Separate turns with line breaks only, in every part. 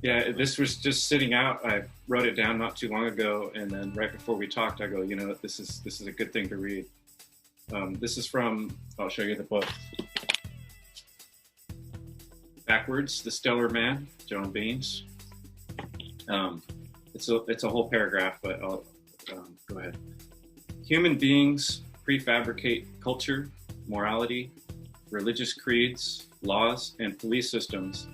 Yeah, this was just sitting out. I wrote it down not too long ago, and then right before we talked, I go, this is a good thing to read. This is from. I'll show you the book. Backwards, The Stellar Man, Joan Baines. Um, it's a whole paragraph, but I'll go ahead. Human beings prefabricate culture, morality, religious creeds, laws, and police systems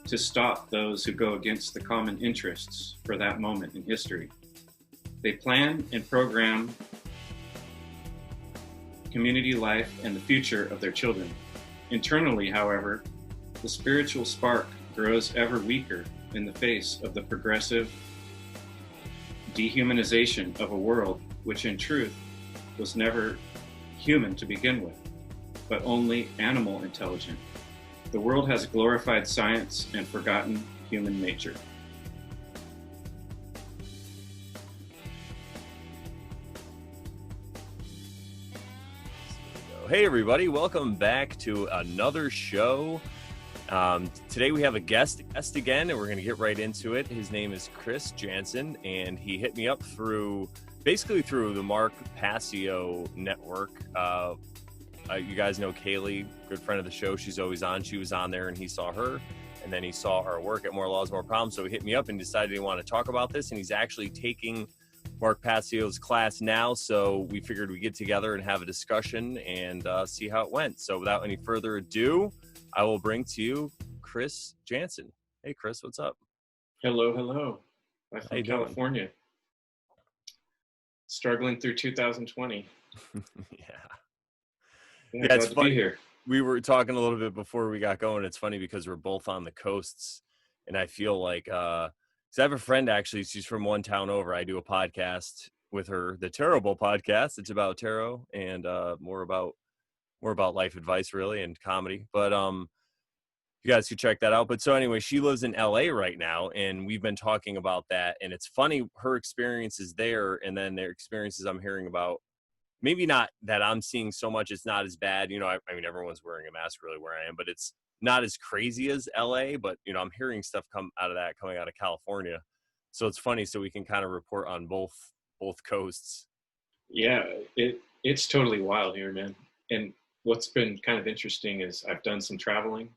to stop those who go against the common interests for that moment in history. They plan and program community life and the future of their children. Internally, however, the spiritual spark grows ever weaker in the face of the progressive dehumanization of a world which in truth was never human to begin with, but only animal intelligent. The world has glorified science and forgotten human nature.
Hey everybody, welcome back to another show. Today we have a guest again, and we're going to get right into it. His name is Chris Jansen, and he hit me up basically through the Mark Passio network. You guys know Kaylee, good friend of the show. She's always on. She was on there, and he saw her, and then he saw our work at More Laws, More Problems. So he hit me up and decided he wanted to talk about this, and he's actually taking Mark Passio's class now. So we figured we'd get together and have a discussion and see how it went. So without any further ado, I will bring to you Chris Jansen. Hey, Chris, what's up?
Hello. I'm
How
from
you doing?
California. Struggling through 2020.
Yeah,
glad
it's
to
funny.
be here.
We were talking a little bit before we got going. It's funny because we're both on the coasts, and I feel like, 'cause I have a friend actually, she's from one town over. I do a podcast with her, the Terrible Podcast. It's about tarot and more about life advice really and comedy. But you guys should check that out. But so anyway, she lives in LA right now, and we've been talking about that. And it's funny, her experiences there, and then their experiences I'm hearing about. Maybe not that I'm seeing so much. It's not as bad. I mean, everyone's wearing a mask really where I am, but it's not as crazy as LA. But, I'm hearing stuff coming out of California. So it's funny. So we can kind of report on both coasts.
Yeah, it's totally wild here, man. And what's been kind of interesting is I've done some traveling.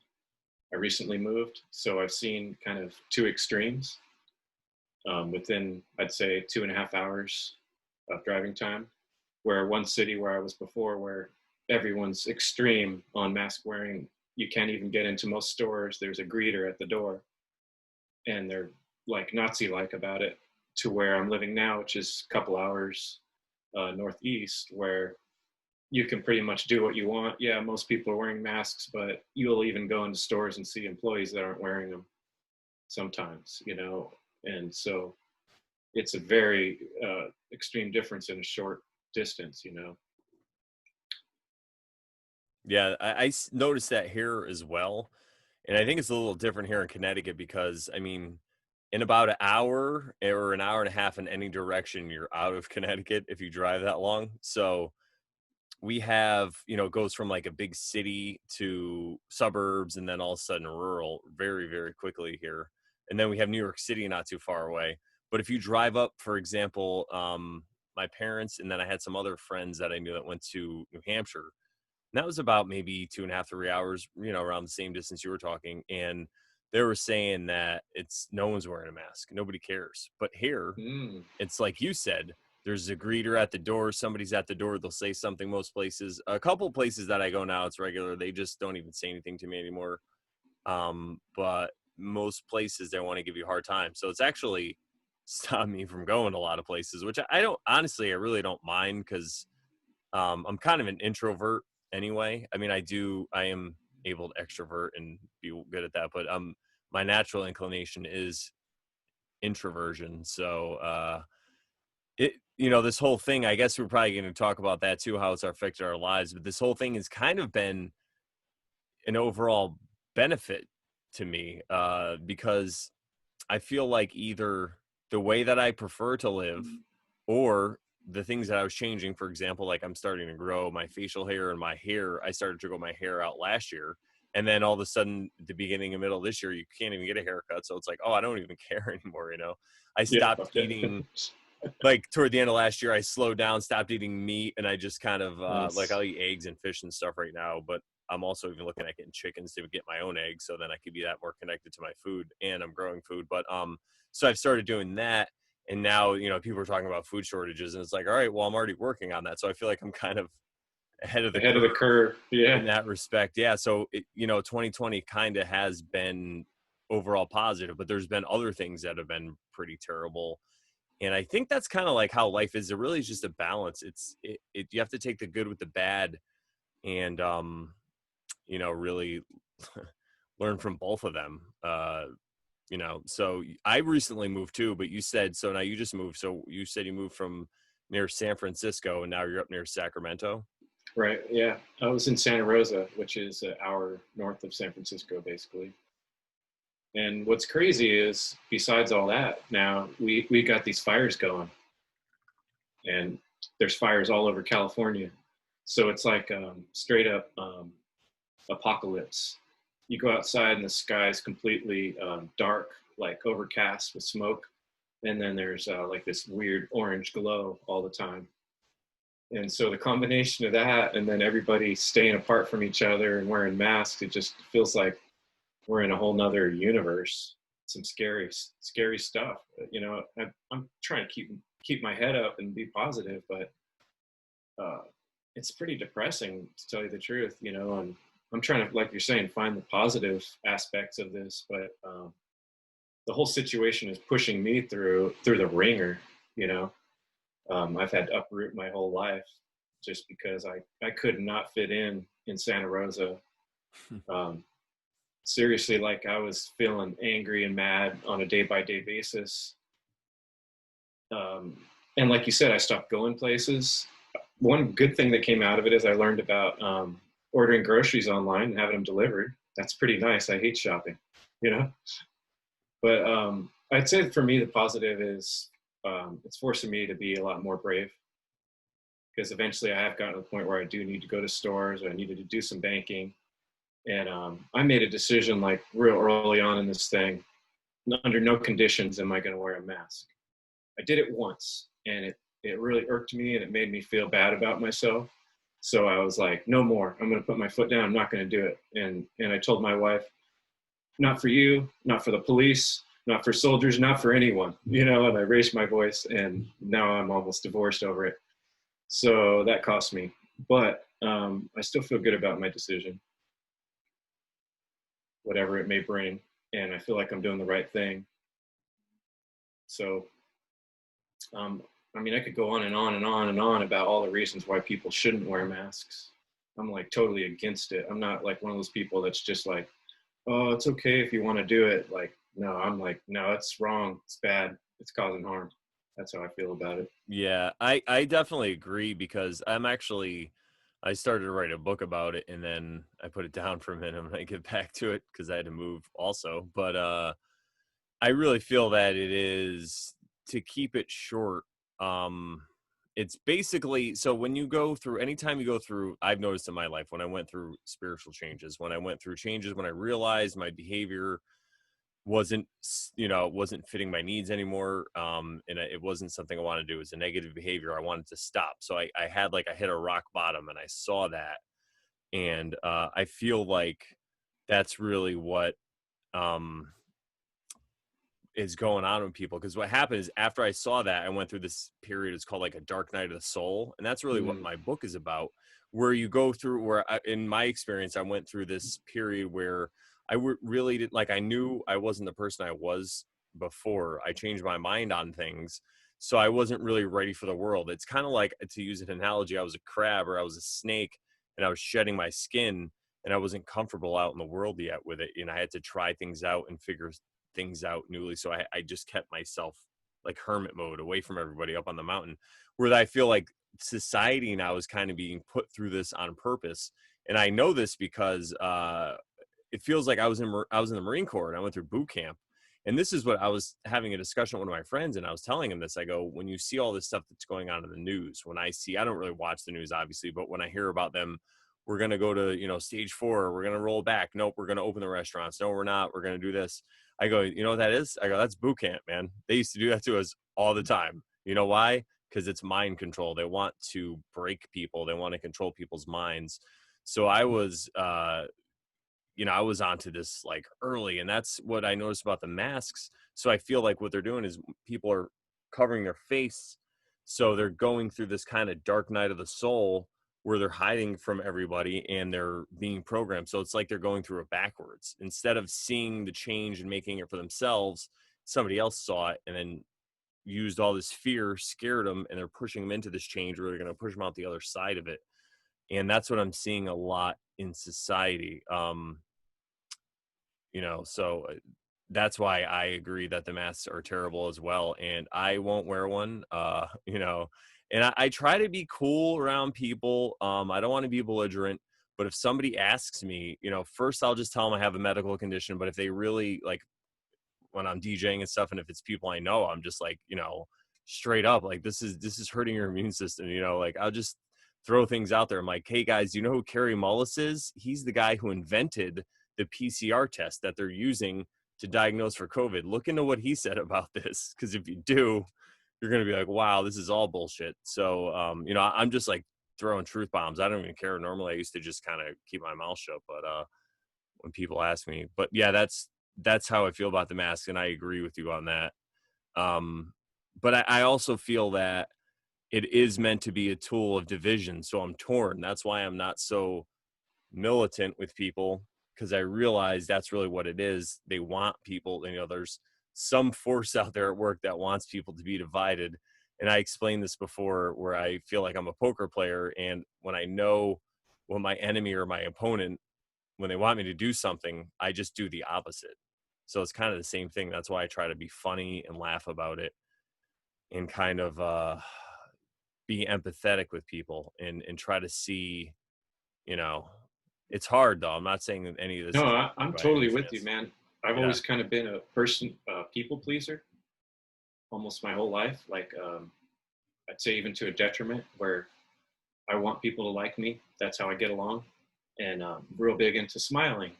I recently moved, so I've seen kind of two extremes within, I'd say, 2.5 hours of driving time. Where one city where I was before, where everyone's extreme on mask wearing, you can't even get into most stores. There's a greeter at the door, and they're like Nazi-like about it. To where I'm living now, which is a couple hours northeast, where you can pretty much do what you want. Yeah, most people are wearing masks, but you'll even go into stores and see employees that aren't wearing them sometimes, and so it's a very extreme difference in a short distance.
Yeah, I noticed that here as well. And I think it's a little different here in Connecticut because, I mean, in about an hour or an hour and a half in any direction, you're out of Connecticut if you drive that long. So we have, it goes from like a big city to suburbs and then all of a sudden rural very, very quickly here. And then we have New York City not too far away. But if you drive up, for example, my parents, and then I had some other friends that I knew that went to New Hampshire. And that was about maybe 2.5, 3 hours, around the same distance you were talking. And they were saying that no one's wearing a mask. Nobody cares. But here, It's like you said, there's a greeter at the door. Somebody's at the door. They'll say something most places. A couple places that I go now, it's regular. They just don't even say anything to me anymore. But most places, they want to give you a hard time. So it's actually stopped me from going to a lot of places, which I don't, honestly, I really don't mind because I'm kind of an introvert anyway. I mean, I am able to extrovert and be good at that, but my natural inclination is introversion. So this whole thing, I guess we're probably going to talk about that too, how it's affected our lives, but this whole thing has kind of been an overall benefit to me because I feel like either the way that I prefer to live or the things that I was changing, for example, like I'm starting to grow my facial hair and my hair. I started to grow my hair out last year. And then all of a sudden, the beginning and middle of this year, you can't even get a haircut. So it's like, oh, I don't even care anymore. I
Yeah,
stopped
fuck that.
eating, like toward the end of last year, I slowed down, stopped eating meat, and I just kind of like
Nice.
I'll eat eggs and fish and stuff right now. But I'm also even looking at getting chickens to get my own eggs, so then I could be that more connected to my food, and I'm growing food. But so I've started doing that, and now people are talking about food shortages, and it's like, all right, well, I'm already working on that, so I feel like I'm kind of ahead of the
Ahead of the
curve
curve. Yeah.
in that respect. Yeah. So, 2020 kind of has been overall positive, but there's been other things that have been pretty terrible. And I think that's kind of like how life is. It really is just a balance. You have to take the good with the bad and, really learn from both of them. So I recently moved too, but you said, so now you just moved. So you said you moved from near San Francisco and now you're up near Sacramento.
Right. Yeah. I was in Santa Rosa, which is an hour north of San Francisco, basically. And what's crazy is, besides all that, now we got these fires going, and there's fires all over California. So it's like straight up apocalypse. You go outside and the sky is completely dark, like overcast with smoke, and then there's like this weird orange glow all the time. And so the combination of that, and then everybody staying apart from each other and wearing masks, it just feels like we're in a whole nother universe. Some scary stuff. I'm trying to keep my head up and be positive, but uh, it's pretty depressing, to tell you the truth. And I'm trying to, like you're saying, find the positive aspects of this, but the whole situation is pushing me through the ringer. You know, I've had to uproot my whole life just because I could not fit in Santa Rosa. Um, Seriously, like, I was feeling angry and mad on a day by day basis. Um, and like you said, I stopped going places. One good thing that came out of it is I learned about ordering groceries online and having them delivered. That's pretty nice. I hate shopping, you know. But I'd say for me, the positive is it's forcing me to be a lot more brave, because eventually I have gotten to the point where I do need to go to stores, or I needed to do some banking. And I made a decision, like, real early on in this thing, under no conditions am I going to wear a mask. I did it once, and it really irked me, and it made me feel bad about myself. So I was like, no more. I'm going to put my foot down. I'm not going to do it. And I told my wife, not for you, not for the police, not for soldiers, not for anyone. And I raised my voice, and now I'm almost divorced over it. So that cost me, but I still feel good about my decision, whatever it may bring. And I feel like I'm doing the right thing. So, I mean, I could go on and on and on and on about all the reasons why people shouldn't wear masks. I'm like totally against it. I'm not like one of those people that's just like, oh, it's okay if you want to do it. Like, no, I'm like, no, it's wrong. It's bad. It's causing harm. That's how I feel about it.
Yeah, I definitely agree because I started to write a book about it and then I put it down for a minute and I get back to it because I had to move also. But I really feel that it is, to keep it short. Um, it's basically, so when you go through, anytime you go through, I've noticed in my life when I went through spiritual changes, when I went through changes, when I realized my behavior wasn't fitting my needs anymore, and it wasn't something I wanted to do. It was a negative behavior I wanted to stop. So I had, like, I hit a rock bottom and I saw that, and I feel like that's really what um is going on with people, because what happened is, after I saw that, I went through this period. It's called like a dark night of the soul, and that's really what
Mm,
my book is about, where you go through, in my experience, I went through this period where really did, like, I knew I wasn't the person I was before. I changed my mind on things, so I wasn't really ready for the world. It's kind of like, to use an analogy, I was a crab or I was a snake, and I was shedding my skin, and I wasn't comfortable out in the world yet with it, and I had to try things out and figure things out newly. So I just kept myself, like, hermit mode, away from everybody up on the mountain, where I feel like society now is kind of being put through this on purpose. And I know this because it feels like I was in the Marine Corps and I went through boot camp. And this is what I was having a discussion with one of my friends, and I was telling him this. I go, when you see all this stuff that's going on in the news, I don't really watch the news, obviously, but when I hear about them we're going to go to, stage 4. We're going to roll back. Nope. We're going to open the restaurants. No, we're not. We're going to do this. I go, you know what that is? I go, that's boot camp, man. They used to do that to us all the time. You know why? Because it's mind control. They want to break people. They want to control people's minds. So I was, I was onto this like early, and that's what I noticed about the masks. So I feel like what they're doing is people are covering their face. So they're going through this kind of dark night of the soul where they're hiding from everybody and they're being programmed. So it's like they're going through it backwards. Instead of seeing the change and making it for themselves, somebody else saw it and then used all this fear, scared them, and they're pushing them into this change where they're going to push them out the other side of it. And that's what I'm seeing a lot in society. So that's why I agree that the masks are terrible as well. And I won't wear one, and I try to be cool around people. I don't want to be belligerent, but if somebody asks me, first I'll just tell them I have a medical condition. But if they really like when I'm DJing and stuff, and if it's people I know, I'm just like, straight up, like, this is hurting your immune system. Like I'll just throw things out there. I'm like, hey guys, you know who Kerry Mullis is? He's the guy who invented the PCR test that they're using to diagnose for COVID. Look into what he said about this, because if you do, you're going to be like, wow, this is all bullshit. So, I'm just like throwing truth bombs. I don't even care. Normally I used to just kind of keep my mouth shut, but when people ask me, but yeah, that's how I feel about the mask. And I agree with you on that. But I also feel that it is meant to be a tool of division. So I'm torn. That's why I'm not so militant with people, because I realize that's really what it is. They want people, there's some force out there at work that wants people to be divided. And I explained this before, where I feel like I'm a poker player, and when I know what my enemy or my opponent, when they want me to do something, I just do the opposite. So it's kind of the same thing. That's why I try to be funny and laugh about it, and kind of be empathetic with people, and try to see, you know, it's hard though. I'm not saying that any of this
No,
is
I'm
by any
totally with you,
chance.
man. I've
Yeah.
always kind of been a people pleaser almost my whole life. Like, I'd say even to a detriment, where I want people to like me. That's how I get along. And real big into smiling.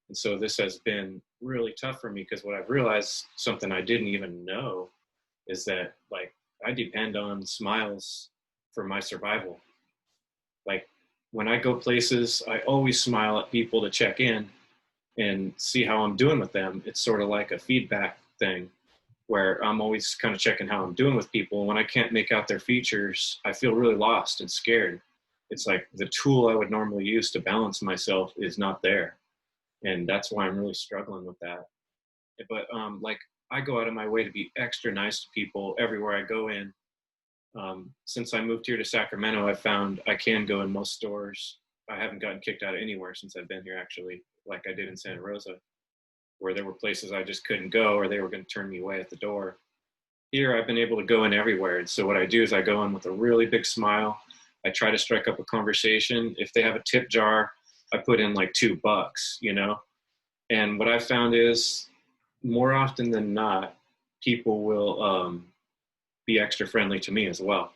And so this has been really tough for me, because what I've realized, something I didn't even know, is that like I depend on smiles for my survival. Like when I go places, I always smile at people to check in and see how I'm doing with them. It's sort of like a feedback thing, where I'm always kind of checking how I'm doing with people. When I can't make out their features, I feel really lost and scared. It's like the tool I would normally use to balance myself is not there. And that's why I'm really struggling with that. But like I go out of my way to be extra nice to people everywhere I go in. Since I moved here to Sacramento, I've found I can go in most stores. I haven't gotten kicked out of anywhere since I've been here, actually, like I did in Santa Rosa, where there were places I just couldn't go, or they were going to turn me away at the door. Here, I've been able to go in everywhere. And so what I do is I go in with a really big smile. I try to strike up a conversation. If they have a tip jar, I put in like $2. And what I found is, more often than not, people will be extra friendly to me as well.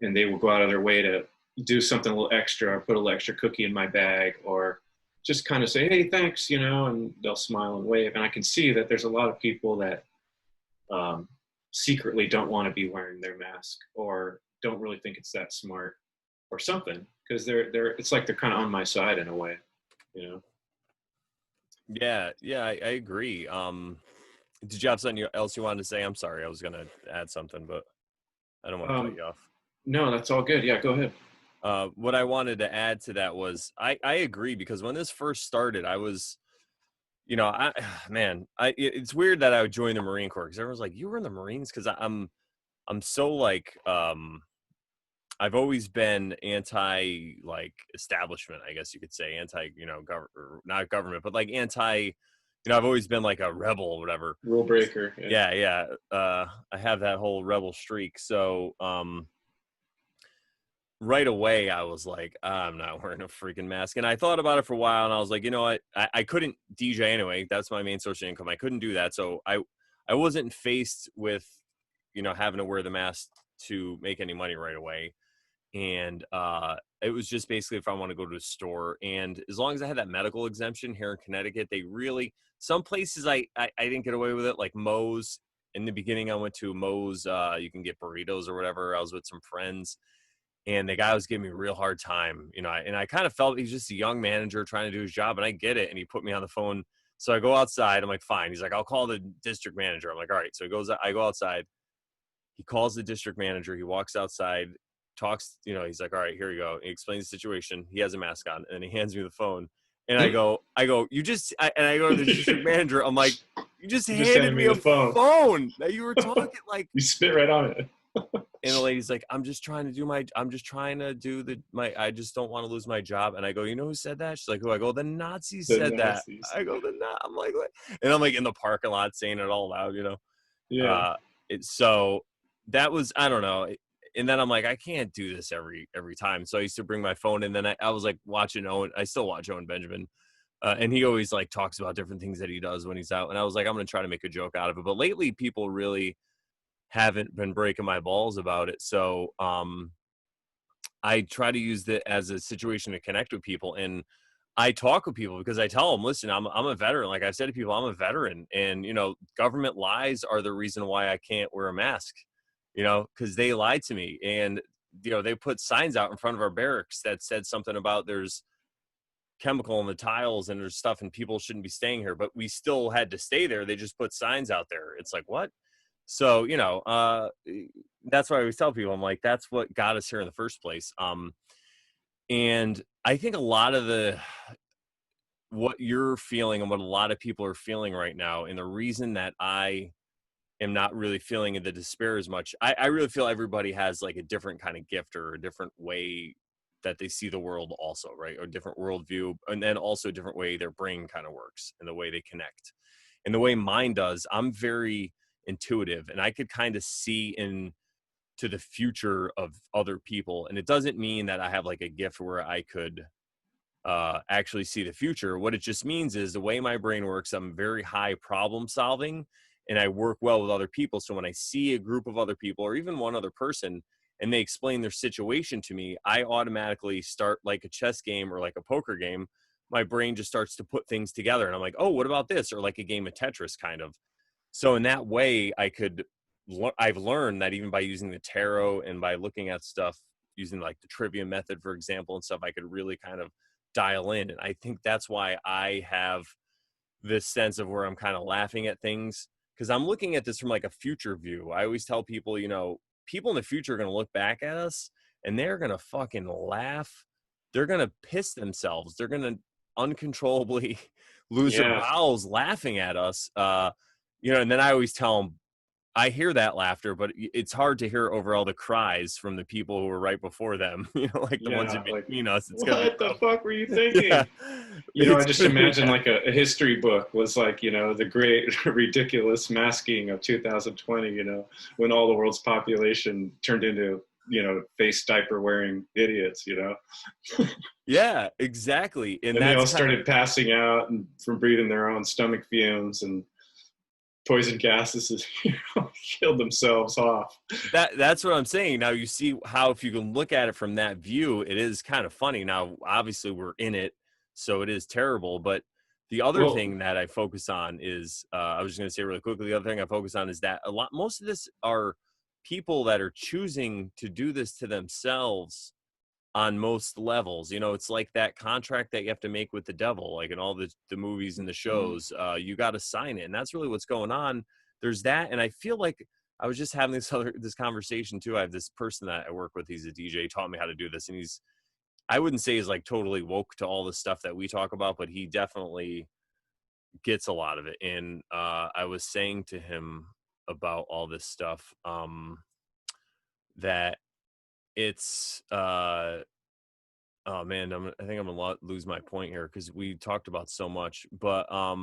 And they will go out of their way to do something a little extra, or put a little extra cookie in my bag, or just kind of say, hey, thanks, and they'll smile and wave. And I can see that there's a lot of people that um, secretly don't want to be wearing their mask, or don't really think it's that smart or something, because it's like they're kind of on my side in a way, you know.
Yeah. Yeah. I agree. Did you have something else you wanted to say? I'm sorry. I was going to add something, but I don't want to cut
Um,
you off.
no, that's all good. Yeah, go ahead.
What I wanted to add to that was I agree, because when this first started, I was, man, it's weird that I would join the Marine Corps, because everyone's like, you were in the Marines? Because I'm so like, I've always been anti like establishment, I guess you could say, anti, not government, but like anti, I've always been like a rebel or whatever.
Rule breaker. Yeah.
Yeah, yeah. I have that whole rebel streak. So, right away I was like, I'm not wearing a freaking mask. And I thought about it for a while, and I was like, you know what? I couldn't DJ anyway. That's my main source of income. I couldn't do that. So I wasn't faced with, having to wear the mask to make any money right away. and it was just basically if I want to go to a store, and as long as I had that medical exemption here in Connecticut, they really, some places I didn't get away with it, like Moe's. In the beginning, I went to Moe's. You can get burritos or whatever. I was with some friends, and the guy was giving me a real hard time, you know, and I kind of felt he's just a young manager trying to do his job, and I get it. And he put me on the phone. So I go outside. I'm like, fine. He's like, I'll call the district manager. I'm like, all right. So he goes, I go outside. He calls the district manager. He walks outside, talks, you know, he's like, all right, here you go. He explains the situation. He has a mask on, and he hands me the phone. And I go, and I go to the district manager. I'm like, you just
You just
handed
handed
me
me
a
the phone.
phone. Now you were talking like,
You spit right on it.
and the lady's like, I'm just trying to do I just don't want to lose my job. And I go, you know who said that? She's like, who? I go, the Nazis
The
said that.
Nazis.
I go, I'm like, what? And I'm like in the parking lot saying it all loud, you know?
Yeah.
So that was, I don't know. And then I'm like, I can't do this every time. So I used to bring my phone, and then I was like watching Owen. I still watch Owen Benjamin. And he always like talks about different things that he does when he's out. And I was like, I'm going to try to make a joke out of it. But lately people really haven't been breaking my balls about it. So I try to use it as a situation to connect with people. And I talk with people because I tell them, listen, I'm a veteran. Like I've said to people, I'm a veteran, and, you know, government lies are the reason why I can't wear a mask, you know, because they lied to me. And, you know, they put signs out in front of our barracks that said something about there's chemical in the tiles and there's stuff and people shouldn't be staying here, but we still had to stay there. They just put signs out there. It's like, what? So, you know, that's why I always tell people, I'm like, that's what got us here in the first place. And I think a lot of what you're feeling and what a lot of people are feeling right now, and the reason that I am not really feeling the despair as much, I really feel everybody has like a different kind of gift or a different way that they see the world also, right? Or a different worldview, and then also a different way their brain kind of works and the way they connect. And the way mine does, I'm very intuitive, and I could kind of see into the future of other people. And it doesn't mean that I have like a gift where I could actually see the future. What it just means is the way my brain works, I'm very high problem solving, and I work well with other people. So when I see a group of other people or even one other person and they explain their situation to me, I automatically start, like a chess game or like a poker game. My brain just starts to put things together, and I'm like, oh, what about this? Or like a game of Tetris kind of. So in that way, I've learned that even by using the tarot and by looking at stuff using like the trivia method, for example, and stuff, I could really kind of dial in. And I think that's why I have this sense of where I'm kind of laughing at things, because I'm looking at this from like a future view. I always tell people, you know, people in the future are going to look back at us and they're going to fucking laugh. They're going to piss themselves. They're going to uncontrollably lose their
Yeah.
bowels laughing at us. You know, and then I always tell them, I hear that laughter, but it's hard to hear over all the cries from the people who were right before them. You know, like the ones
Yeah.
in
Like,
between us. It's gonna be
what the
rough.
fuck were you
Yeah,
thinking? You know, I
it's
just
gonna be
imagine like a history book was like, you know, the great ridiculous masking of 2020, you know, when all the world's population turned into, you know, face diaper wearing idiots, you know,
yeah, exactly, and
and they
that's
all
kind of
started passing out and from breathing their own stomach fumes and poison gases, you know, killed themselves off.
that's what I'm saying. Now you see how if you can look at it from that view, it is kind of funny. Now, obviously, we're in it, so it is terrible. But the other
Well,
thing that I focus on is, I was just going to say really quickly. The other thing I focus on is that most of this are people that are choosing to do this to themselves on most levels. You know, it's like that contract that you have to make with the devil, like in all the movies and the shows. You got to sign it, and that's really what's going on. There's that, and I feel like I was just having this conversation too. I have this person that I work with. He's a DJ. He taught me how to do this, and I wouldn't say he's like totally woke to all the stuff that we talk about, but he definitely gets a lot of it. And I was saying to him about all this stuff, that it's oh man, I think I'm gonna lose my point here because we talked about so much, but I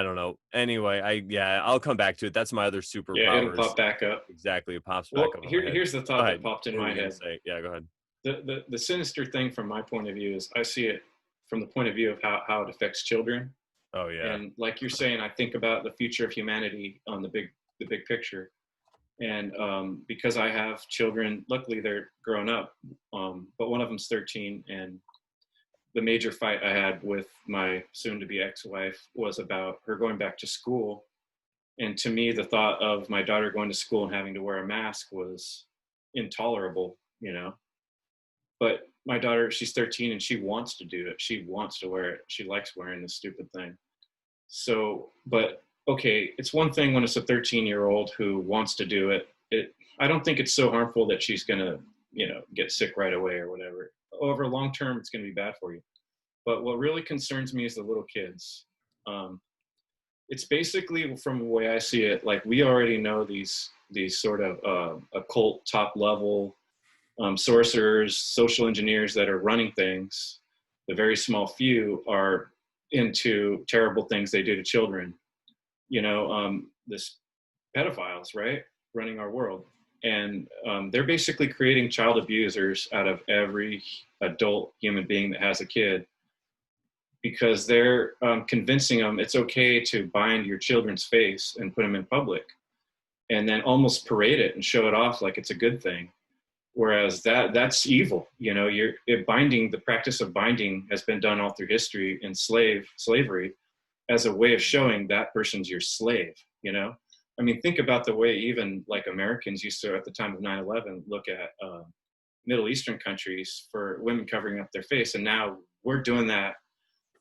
don't know. Anyway, I'll come back to it. That's my other
yeah, it'll
superpowers.
pop back up.
Exactly, it pops back
Well,
up in my head.
here's the
Go
thought that
ahead.
popped in
What were
my
you gonna
head.
say? Yeah, go ahead.
The sinister thing from my point of view is I see it from the point of view of how it affects children.
Oh yeah,
And like you're saying, I think about the future of humanity on the big picture. And because I have children, luckily they're grown up, but one of them's 13. And the major fight I had with my soon-to-be ex-wife was about her going back to school. And to me, the thought of my daughter going to school and having to wear a mask was intolerable, you know. But my daughter, she's 13 and she wants to do it. She wants to wear it. She likes wearing this stupid thing. So, but okay, it's one thing when it's a 13-year-old who wants to do it. I don't think it's so harmful that she's gonna, get sick right away or whatever. Over long term, it's gonna be bad for you. But what really concerns me is the little kids. Um, it's basically, from the way I see it, like we already know these sort of occult top level sorcerers, social engineers that are running things. The very small few are into terrible things they do to children. This pedophiles, right, running our world, and they're basically creating child abusers out of every adult human being that has a kid, because they're convincing them it's okay to bind your children's face and put them in public, and then almost parade it and show it off like it's a good thing. Whereas that's evil. The practice of binding has been done all through history in slavery as a way of showing that person's your slave. I mean, think about the way even like Americans used to, at the time of 9/11, look at Middle Eastern countries for women covering up their face. And now we're doing that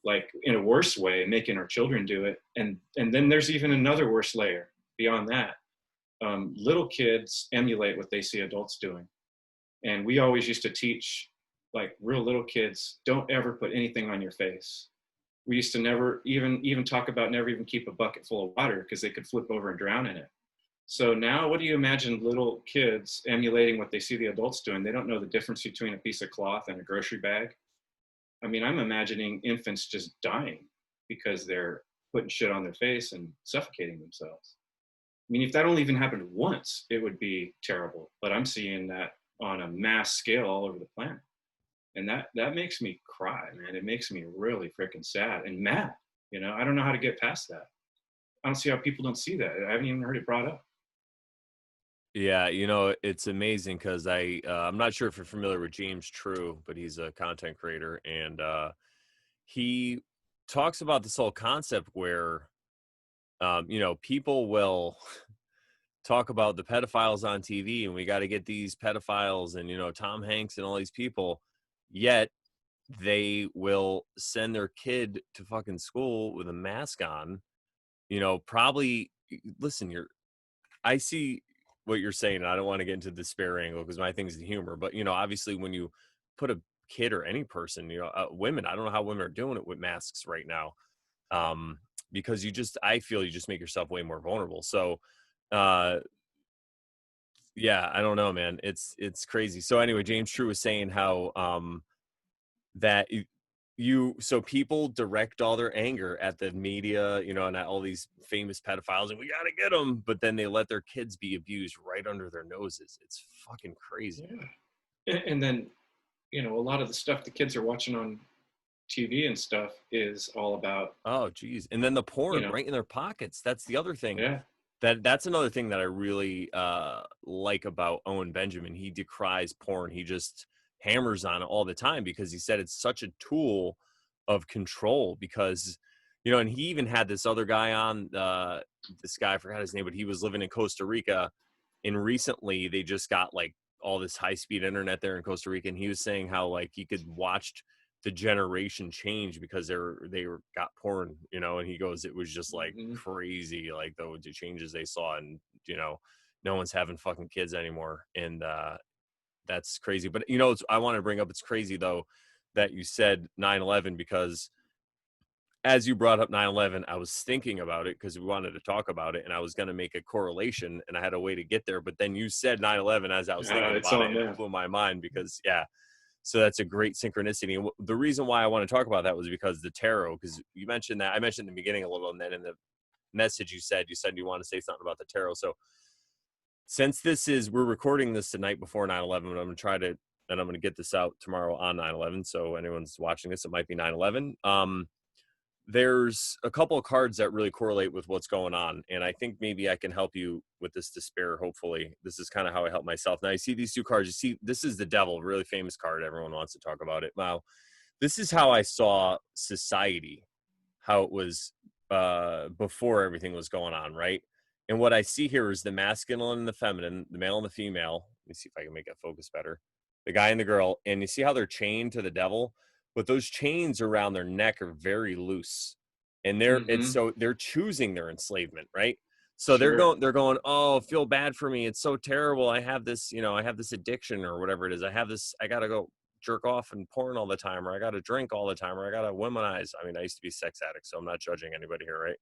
like in a worse way, making our children do it. And then there's even another worse layer beyond that. Little kids emulate what they see adults doing. And we always used to teach, like, real little kids, don't ever put anything on your face. We used to never even talk about never even keep a bucket full of water, because they could flip over and drown in it. So now what do you imagine little kids emulating what they see the adults doing? They don't know the difference between a piece of cloth and a grocery bag. I mean, I'm imagining infants just dying because they're putting shit on their face and suffocating themselves. I mean, if that only even happened once, it would be terrible. But I'm seeing that on a mass scale all over the planet. And that makes me cry, man. It makes me really freaking sad and mad. I don't know how to get past that. I don't see how people don't see that. I haven't even heard it brought up.
Yeah, it's amazing because I'm not sure if you're familiar with James True, but he's a content creator, and he talks about this whole concept where people will talk about the pedophiles on TV, and we got to get these pedophiles and Tom Hanks and all these people, yet they will send their kid to fucking school with a mask on. Probably, listen, I see what you're saying, and I don't want to get into the despair angle because my thing is the humor. But obviously, when you put a kid or any person, women, I don't know how women are doing it with masks right now, because I feel you just make yourself way more vulnerable. So, yeah, I don't know, man. It's crazy. So anyway, James True was saying how that so people direct all their anger at the media, and at all these famous pedophiles, and we got to get them, but then they let their kids be abused right under their noses. It's fucking crazy.
Yeah. And then, a lot of the stuff the kids are watching on TV and stuff is all about,
Oh, geez. And then the porn right in their pockets. That's the other thing.
yeah.
That's another thing that I really like about Owen Benjamin. He decries porn. He just hammers on it all the time because he said it's such a tool of control. Because and he even had this other guy on, this guy, I forgot his name, but he was living in Costa Rica, and recently they just got like all this high-speed internet there in Costa Rica, and he was saying how like he could watch the generation change because they got porn, and he goes, it was just like crazy, like the changes they saw, and no one's having fucking kids anymore, and that's crazy. But I want to bring up, it's crazy though that you said 9/11, because as you brought up 9/11, I was thinking about it because we wanted to talk about it, and I was going to make a correlation, and I had a way to get there, but then you said 9/11 as I was thinking
It's
about it,
on
and it
there.
blew my mind because, yeah. So that's a great synchronicity. And the reason why I want to talk about that was because the tarot, because you mentioned that. I mentioned in the beginning a little, and then in the message you said you want to say something about the tarot. So since we're recording this the night before 9/11, I'm going to get this out tomorrow on 9/11. So anyone's watching this, it might be 9/11. there's a couple of cards that really correlate with what's going on, and I think maybe I can help you with this despair. Hopefully, this is kind of how I help myself. Now, you see these two cards. You see, this is the Devil, really famous card. Everyone wants to talk about it. Now, this is how I saw society, how it was before everything was going on, right? And what I see here is the masculine and the feminine, the male and the female. Let me see if I can make it focus better. The guy and the girl, and you see how they're chained to the devil, but those chains around their neck are very loose, and
Mm-hmm.
they're choosing their enslavement, right? So
Sure.
they're going, oh, feel bad for me. It's so terrible. I have this, I have this addiction or whatever it is. I gotta go jerk off and porn all the time, or I got to drink all the time, or I got to womanize. I mean, I used to be a sex addict, so I'm not judging anybody here, right?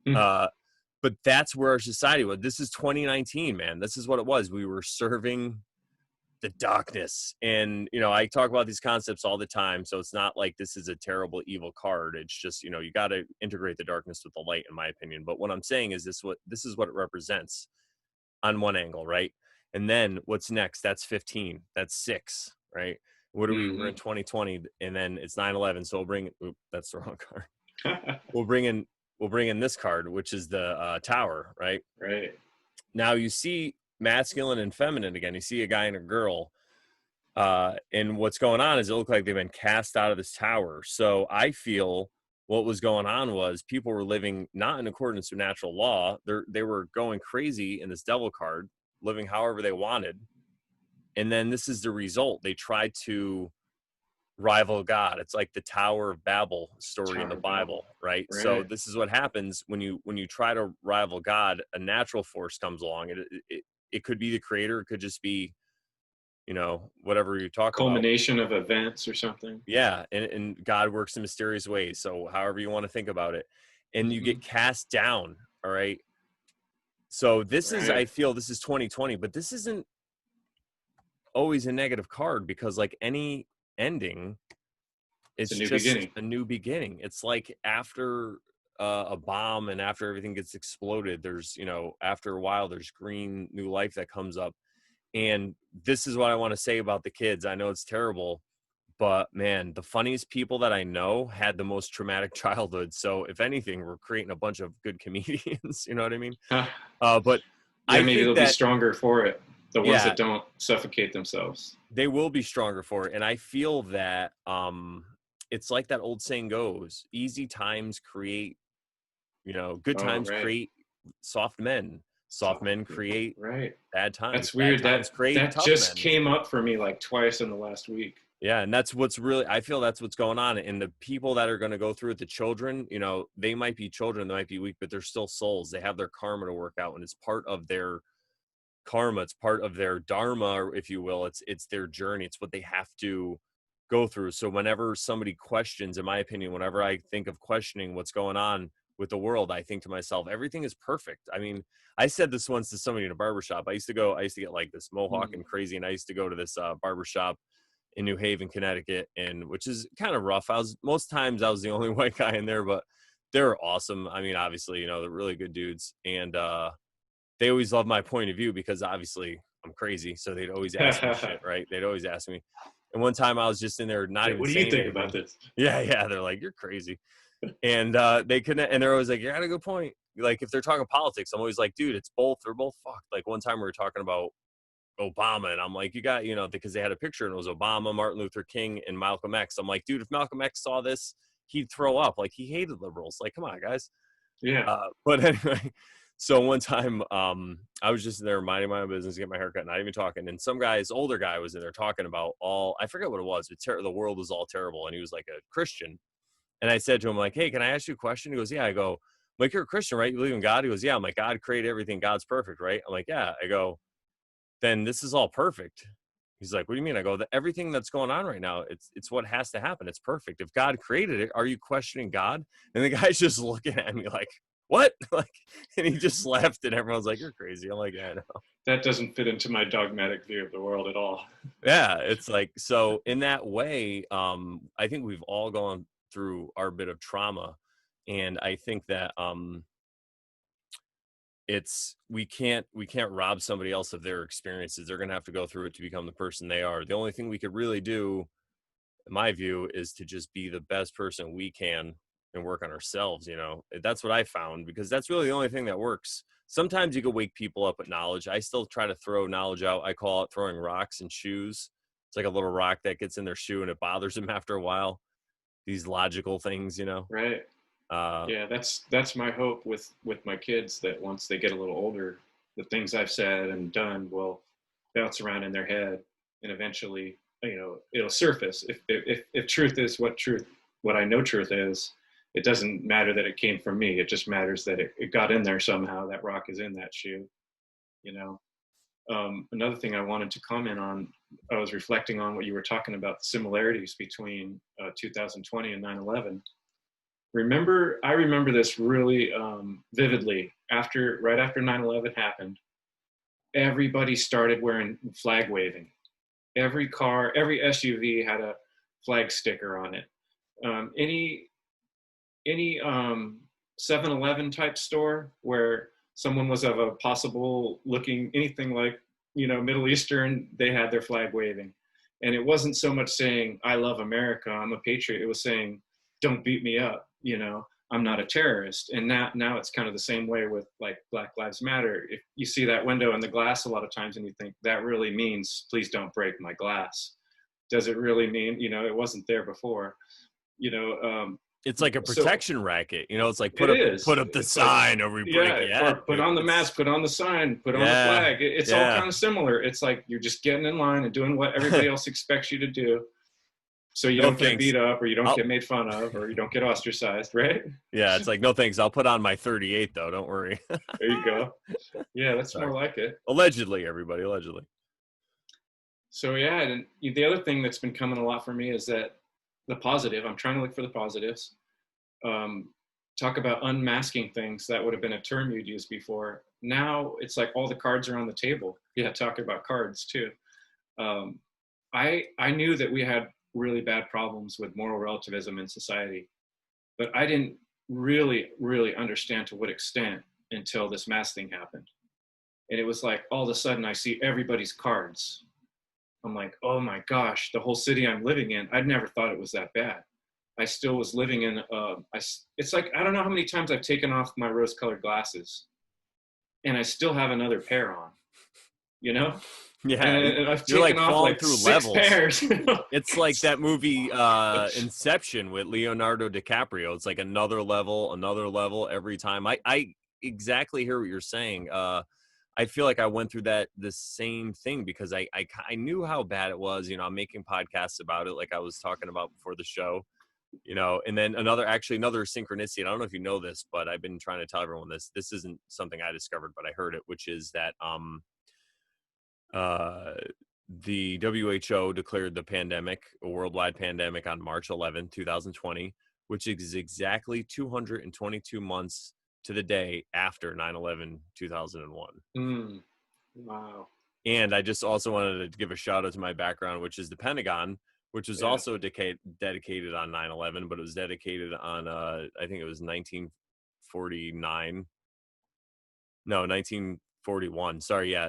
Mm.
Uh, but that's where our society was. This is 2019, man. This is what it was. We were serving the darkness. And, I talk about these concepts all the time. So it's not like this is a terrible, evil card. It's just, you got to integrate the darkness with the light, in my opinion. But what I'm saying is this is what it represents on one angle, right? And then what's next? That's 15. That's 6, right? What are we? We're in
Mm-hmm.
2020, and then it's 9/11. So we'll bring. That's the wrong card. We'll bring in. We'll bring in this card, which is the Tower, right?
Right.
Now you see masculine and feminine again. You see a guy and a girl, and what's going on is it looked like they've been cast out of this tower. So I feel what was going on was people were living not in accordance with natural law. They were going crazy in this devil card, living however they wanted. And then this is the result. They tried to rival God. It's like the Tower of Babel story in
Tower
the
of Babel.
Bible, right? So
Right.
this is what happens when you try to rival God. A natural force comes along. It could be the creator. It could just be, whatever you talk about.
Culmination of events or something.
Yeah, and God works in mysterious ways. So however you want to think about it, and you
Mm-hmm.
get cast down. All right. So I
Right.
feel this is 2020, but this isn't always a negative card, because like any ending,
It's a
it's
new
just
beginning.
a new beginning. It's like after a bomb and after everything gets exploded, there's, after a while, there's green new life that comes up. And this is what I want to say about the kids. I know it's terrible, but man, the funniest people that I know had the most traumatic childhood. So if anything, we're creating a bunch of good comedians. You know what I mean?
Huh.
But
Yeah,
I
maybe
think
they'll be
that,
stronger for it. The ones
yeah,
that don't suffocate themselves.
they will be stronger for it. And I feel that it's like that old saying goes, easy times create, good
Oh,
times
right.
create soft men. Soft
Soft
men
people.
create
Right.
bad times.
That's
Bad
weird.
times create
That
tough
just
men.
came up for me like twice in the last week.
Yeah, and that's what's really, I feel that's what's going on. And the people that are going to go through it, the children, they might be children, they might be weak, but they're still souls. They have their karma to work out, and it's part of their karma. It's part of their dharma, if you will. It's their journey. It's what they have to go through. So whenever somebody questions, in my opinion, whenever I think of questioning what's going on with the world, I think to myself, everything is perfect. I mean, I said this once to somebody in a barbershop. I used to get like this mohawk
Mm.
and crazy, and I used to go to this barbershop in New Haven, Connecticut, and which is kind of rough. Most times I was the only white guy in there, but they're awesome. I mean, obviously, they're really good dudes, and they always love my point of view because obviously I'm crazy. So they'd always ask me shit, right? They'd always ask me. And one time I was just in there not
Like,
even
what do you
saying
think about
anything.
this?
Yeah, yeah. They're like, you're crazy. And they couldn't, and they're always like, you got a good point. Like if they're talking politics, I'm always like, dude, it's both. They're both fucked. Like one time we were talking about Obama, and I'm like, you got, because they had a picture and it was Obama, Martin Luther King, and Malcolm X. I'm like, dude, if Malcolm X saw this, he'd throw up. Like he hated liberals. Like, come on, guys.
Yeah.
But anyway, so one time I was just in there minding my own business, get my haircut, not even talking. And some guy's older guy was in there talking about I forget what it was, but the world was all terrible. And he was like a Christian. And I said to him, like, hey, can I ask you a question? He goes, yeah. I go, like, you're a Christian, right? You believe in God? He goes, yeah. I'm like, God created everything. God's perfect, right? I'm like, yeah. I go, then this is all perfect. He's like, what do you mean? I go, everything that's going on right now, it's what has to happen. It's perfect. If God created it, are you questioning God? And the guy's just looking at me like, what? Like, and he just left, and everyone's like, you're crazy. I'm like, yeah, I know.
That doesn't fit into my dogmatic view of the world at all.
Yeah, it's like, so in that way, I think we've all gone through our bit of trauma. And I think that we can't rob somebody else of their experiences. They're gonna have to go through it to become the person they are. The only thing we could really do, in my view, is to just be the best person we can and work on ourselves, you know. That's what I found, because that's really the only thing that works. Sometimes you can wake people up with knowledge. I still try to throw knowledge out. I call it throwing rocks in shoes. It's like a little rock that gets in their shoe and it bothers them after a while. These logical things, you know.
Right.
Uh,
Yeah, that's my hope with my kids, that once they get a little older, the things I've said and done will bounce around in their head, and eventually, it'll surface. If truth is what I know truth is, it doesn't matter that it came from me. It just matters that it got in there somehow. That rock is in that shoe, you know. Another thing I wanted to comment on, I was reflecting on what you were talking about, the similarities between 2020 and 9/11. I remember this really vividly. Right after 9/11 happened, everybody started wearing flag waving. Every car, every SUV had a flag sticker on it. Any 7-Eleven type store where someone was of a possible looking anything like, Middle Eastern, they had their flag waving. And it wasn't so much saying, I love America, I'm a patriot. It was saying, don't beat me up, I'm not a terrorist. And now it's kind of the same way with like Black Lives Matter. If you see that window in the glass a lot of times and you think that really means, please don't break my glass. Does it really mean, it wasn't there before, you know,
it's like a
so
protection racket, you know. It's like
it is.
put up the
It's like,
sign or we break
yeah,
your
or
head.
put on the mask, put on the sign, put on the
Yeah,
flag. It's all
yeah.
kind of similar. It's like you're just getting in line and doing what everybody else expects you to do, so you
No
don't get
thanks.
beat up, or you don't
I'll
get made fun of, or you don't get ostracized, right?
Yeah, it's like, no thanks. I'll put on my 38 though. Don't worry.
There you go. Yeah, that's more
Sorry.
like it.
Allegedly, everybody, allegedly.
So yeah, and the other thing that's been coming a lot for me is that the positive. I'm trying to look for the positives. Um, Talk about unmasking things. That would have been a term you'd used before. Now it's like all the cards are on the table. Yeah, talk about cards too. Um, I knew that we had really bad problems with moral relativism in society, but I didn't really understand to what extent until this mask thing happened. And it was like all of a sudden I see everybody's cards. I'm like, oh my gosh, the whole city I'm living in, I'd never thought it was that bad. I still was living in, it's like, I don't know how many times I've taken off my rose colored glasses and I still have another pair on, you know?
Yeah,
And I've
you're
taken
like
off
falling
like
through
6
levels.
pairs.
It's like that movie Inception with Leonardo DiCaprio. It's like another level every time. I exactly hear what you're saying. I feel like I went through the same thing, because I knew how bad it was. You know, I'm making podcasts about it, like I was talking about before the show. You know, and then another synchronicity. And I don't know if you know this, but I've been trying to tell everyone this. This isn't something I discovered, but I heard it, which is that uh the WHO declared the pandemic a worldwide pandemic on March 11th, 2020, which is exactly 222 months to the day after 9/11, 2001.
Mm, wow.
And I just also wanted to give a shout out to my background, which is the Pentagon, which was
Yeah.
also dedicated on 9/11, but it was dedicated on, I think it was 1949. No, 1941. Sorry, yeah.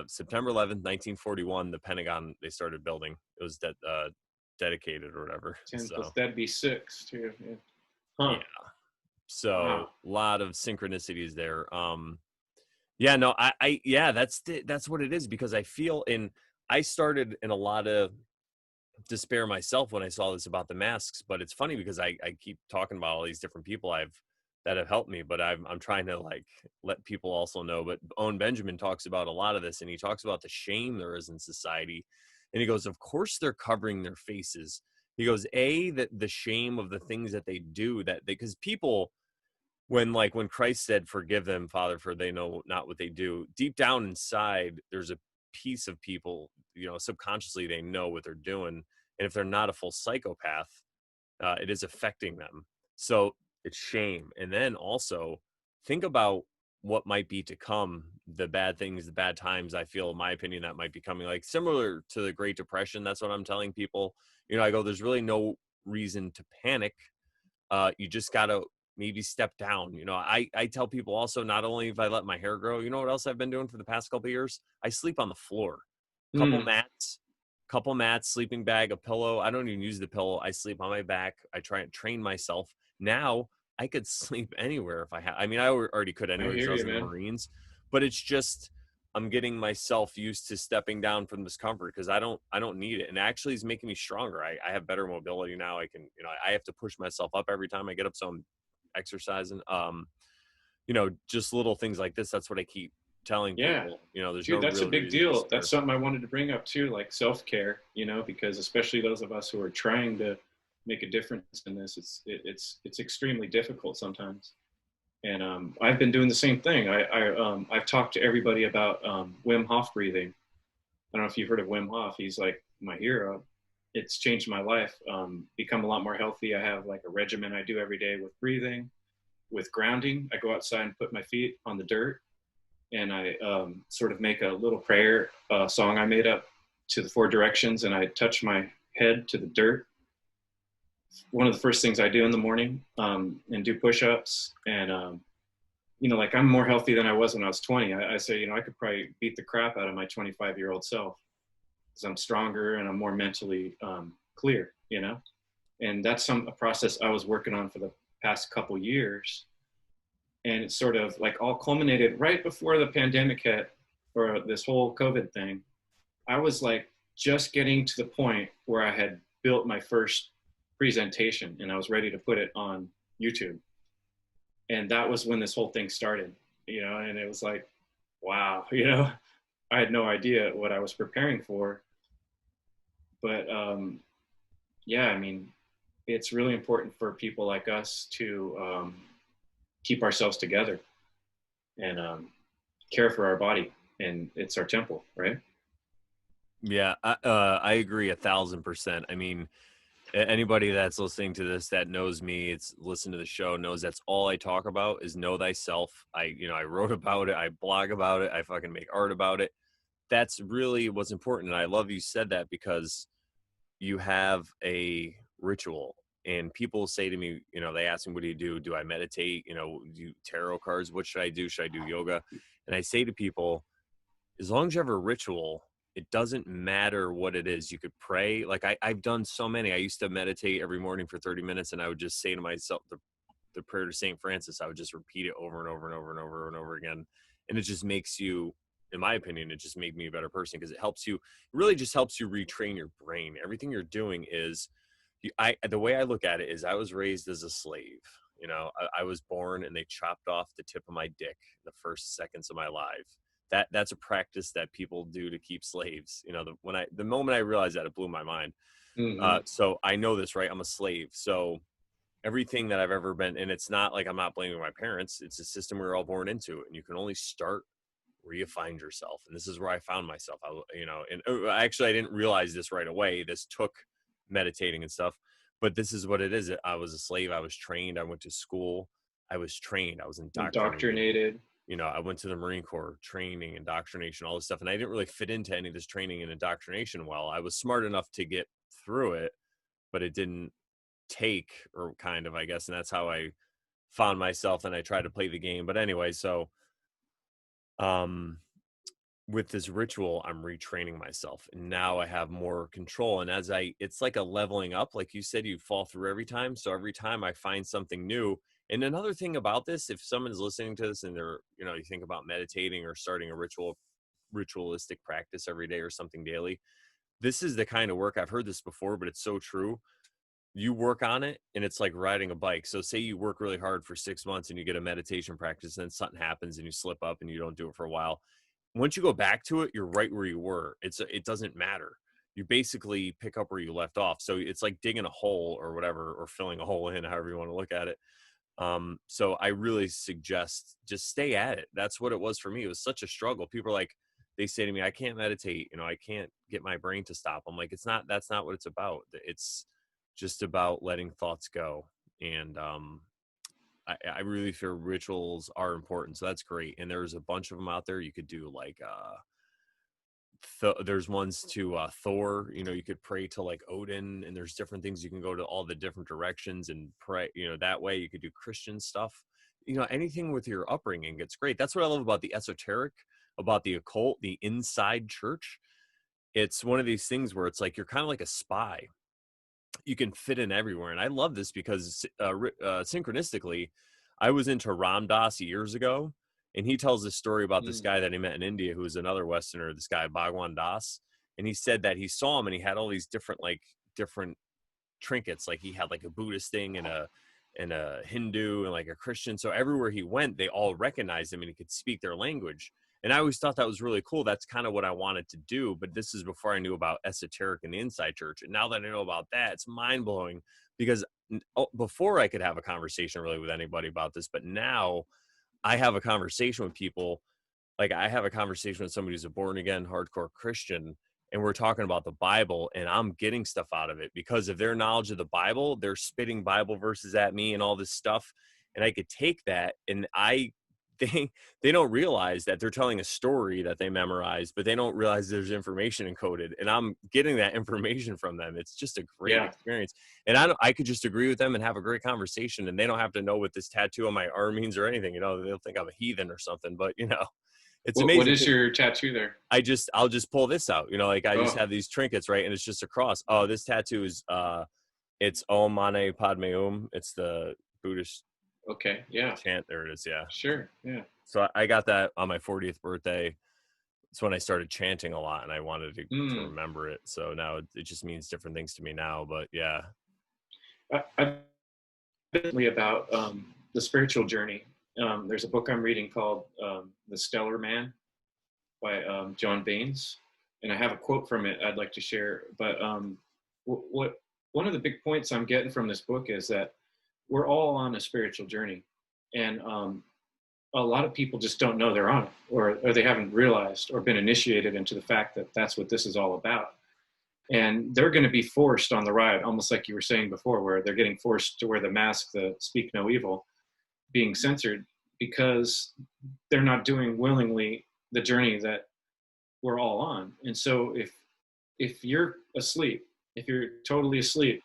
September 11th, 1941, the Pentagon, they started building. It was dedicated or whatever.
10 plus,
So,
that'd be 6 too. Yeah.
yeah.
Huh.
So,
Wow.
a lot of synchronicities there. Yeah, no, yeah, that's what it is, because I started in a lot of despair myself when I saw this about the masks. But it's funny because I keep talking about all these different people that have helped me, but I'm trying to like let people also know. But Owen Benjamin talks about a lot of this, and he talks about the shame there is in society. And he goes, of course they're covering their faces. He goes, that the shame of the things that they do, because people, when Christ said, forgive them, Father, for they know not what they do, deep down inside, there's a piece of people, you know, subconsciously they know what they're doing. And if they're not a full psychopath, it is affecting them. So it's shame. And then also think about what might be to come, the bad things, the bad times. I feel, in my opinion, that might be coming, like similar to the Great Depression. That's what I'm telling people. You know, I go, there's really no reason to panic. You just got to maybe step down. You know, I tell people also, not only have I let my hair grow, you know what else I've been doing for the past couple of years? I sleep on the floor. Couple
Mm.
mats, sleeping bag, a pillow. I don't even use the pillow. I sleep on my back. I try and train myself. Now I could sleep anywhere if I had. I mean, I already could
I
anyway because
hear
I was
you,
in the
man.
Marines, but it's just I'm getting myself used to stepping down from discomfort because I don't need it, and actually is making me stronger. I have better mobility now. I can, I have to push myself up every time I get up, so I'm exercising. Just little things like this. That's what I keep telling
Yeah,
people. There's no
dude, that's a
real
big
reason to
deal.
despair.
That's something I wanted to bring up too, like self-care, because especially those of us who are trying to make a difference in this, it's extremely difficult sometimes. And I've been doing the same thing. I've talked to everybody about Wim Hof breathing. I don't know if you've heard of Wim Hof. He's like my hero. It's changed my life. Become a lot more healthy. I have like a regimen I do every day with breathing, with grounding. I go outside and put my feet on the dirt, and I sort of make a little prayer song I made up to the four directions, and I touch my head to the dirt. One of the first things I do in the morning, and do push-ups, and like I'm more healthy than I was when I was 20. I say, I could probably beat the crap out of my 25-year-old self because I'm stronger and I'm more mentally clear, and that's a process I was working on for the past couple years. And it's sort of like all culminated right before the pandemic hit, or this whole COVID thing. I was like just getting to the point where I had built my first presentation and I was ready to put it on YouTube. And that was when this whole thing started, and it was like, wow, I had no idea what I was preparing for. But yeah, I mean, it's really important for people like us to keep ourselves together and care for our body. And it's our temple, right?
Yeah, I agree 1,000%. I mean, anybody that's listening to this that knows me, it's listen to the show, knows that's all I talk about is know thyself. I wrote about it, I blog about it, I fucking make art about it. That's really what's important. And I love you said that because you have a ritual. And people say to me, they ask me, what do you do? Do I meditate? Do tarot cards? What should I do? Should I do yoga? And I say to people, as long as you have a ritual, it doesn't matter what it is. You could pray. Like I've done so many. I used to meditate every morning for 30 minutes and I would just say to myself the prayer to St. Francis. I would just repeat it over and over and over and over and over again. And it just makes you, in my opinion, it just made me a better person because it really just helps you retrain your brain. Everything you're doing is, the way I look at it is I was raised as a slave. I was born and they chopped off the tip of my dick the first seconds of my life. That's a practice that people do to keep slaves. The moment I realized that, it blew my mind.
Mm-hmm.
So I know this, right? I'm a slave. So everything that I've ever been, and it's not like I'm not blaming my parents. It's a system we were all born into, and you can only start where you find yourself. And this is where I found myself. Actually, I didn't realize this right away. This took meditating and stuff, but this is what it is. I was a slave. I was trained. I went to school. I was trained. I was indoctrinated.
Indoctrinated.
I went to the Marine Corps training, indoctrination, all this stuff. And I didn't really fit into any of this training and indoctrination well. I was smart enough to get through it, but it didn't take, or kind of, I guess. And that's how I found myself and I tried to play the game. But anyway, so um, with this ritual, I'm retraining myself. And now I have more control. And it's like a leveling up. Like you said, you fall through every time. So every time I find something new. And another thing about this, if someone's listening to this and they're, you think about meditating or starting a ritualistic practice every day or something daily, this is the kind of work. I've heard this before, but it's so true. You work on it and it's like riding a bike. So say you work really hard for 6 months and you get a meditation practice, and then something happens and you slip up and you don't do it for a while. Once you go back to it, you're right where you were. It doesn't matter. You basically pick up where you left off. So it's like digging a hole or whatever, or filling a hole in, however you want to look at it. So I really suggest just stay at it. That's what it was for me. It was such a struggle. People are like, they say to me, I can't meditate, I can't get my brain to stop. I'm like, that's not what it's about. It's just about letting thoughts go. And I really feel rituals are important. So that's great. And there's a bunch of them out there. You could do like there's ones to Thor. You could pray to like Odin, and there's different things. You can go to all the different directions and pray. That way you could do Christian stuff. Anything with your upbringing, it's great. That's what I love about the esoteric, about the occult, the inside church. It's one of these things where it's like you're kind of like a spy. you can fit in everywhere. And I love this because synchronistically, I was into Ram Dass years ago, and he tells this story about this
Mm.
guy that he met in India who was another Westerner, this guy Bhagwan Das. And he said that he saw him and he had all these different trinkets. Like he had like a Buddhist thing and a Hindu and like a Christian. So everywhere he went, they all recognized him and he could speak their language. And I always thought that was really cool. That's kind of what I wanted to do. But this is before I knew about esoteric and the inside church. And now that I know about that, it's mind blowing because before I could have a conversation really with anybody about this, but now I have a conversation with people. Like I have a conversation with somebody who's a born again hardcore Christian, and we're talking about the Bible, and I'm getting stuff out of it because of their knowledge of the Bible. They're spitting Bible verses at me and all this stuff, and I could take that, and they don't realize that they're telling a story that they memorized, but they don't realize there's information encoded, and I'm getting that information from them. It's just a great
Yeah.
experience, and I could just agree with them and have a great conversation, and they don't have to know what this tattoo on my arm means or anything. They'll think I'm a heathen or something, but it's
What
amazing.
is your tattoo there?
I'll just pull this out, like I just
Oh,
have these trinkets, right? And it's just a cross. Oh, this tattoo is it's Om Mane Padme Hum. It's the Buddhist
okay. Yeah.
chant. There it is. Yeah.
Sure. Yeah.
So I got that on my 40th birthday. It's when I started chanting a lot and I wanted to
Mm.
remember it. So now it just means different things to me now. But yeah.
I've been about the spiritual journey. There's a book I'm reading called The Stellar Man by John Baines, and I have a quote from it I'd like to share. But what one of the big points I'm getting from this book is that we're all on a spiritual journey, and a lot of people just don't know they're on it, or they haven't realized or been initiated into the fact that that's what this is all about. And they're going to be forced on the ride, almost like you were saying before, where they're getting forced to wear the mask, the speak no evil, being censored because they're not doing willingly the journey that we're all on. And so if you're asleep, if you're totally asleep,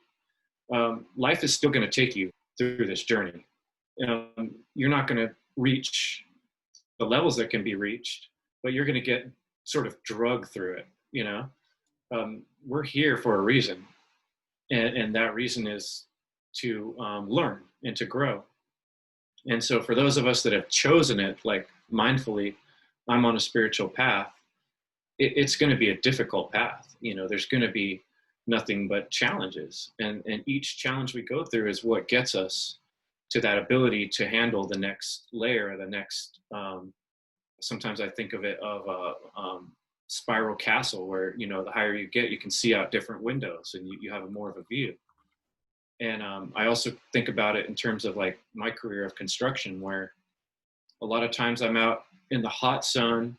life is still going to take you through this journey. You're not going to reach the levels that can be reached, but you're going to get sort of drugged through it. We're here for a reason, and that reason is to learn and to grow. And so for those of us that have chosen it, like mindfully, I'm on a spiritual path, it's going to be a difficult path. There's going to be nothing but challenges. And each challenge we go through is what gets us to that ability to handle the next layer, the next, sometimes I think of it of a spiral castle where, the higher you get, you can see out different windows and you have more of a view. And I also think about it in terms of like my career of construction, where a lot of times I'm out in the hot sun,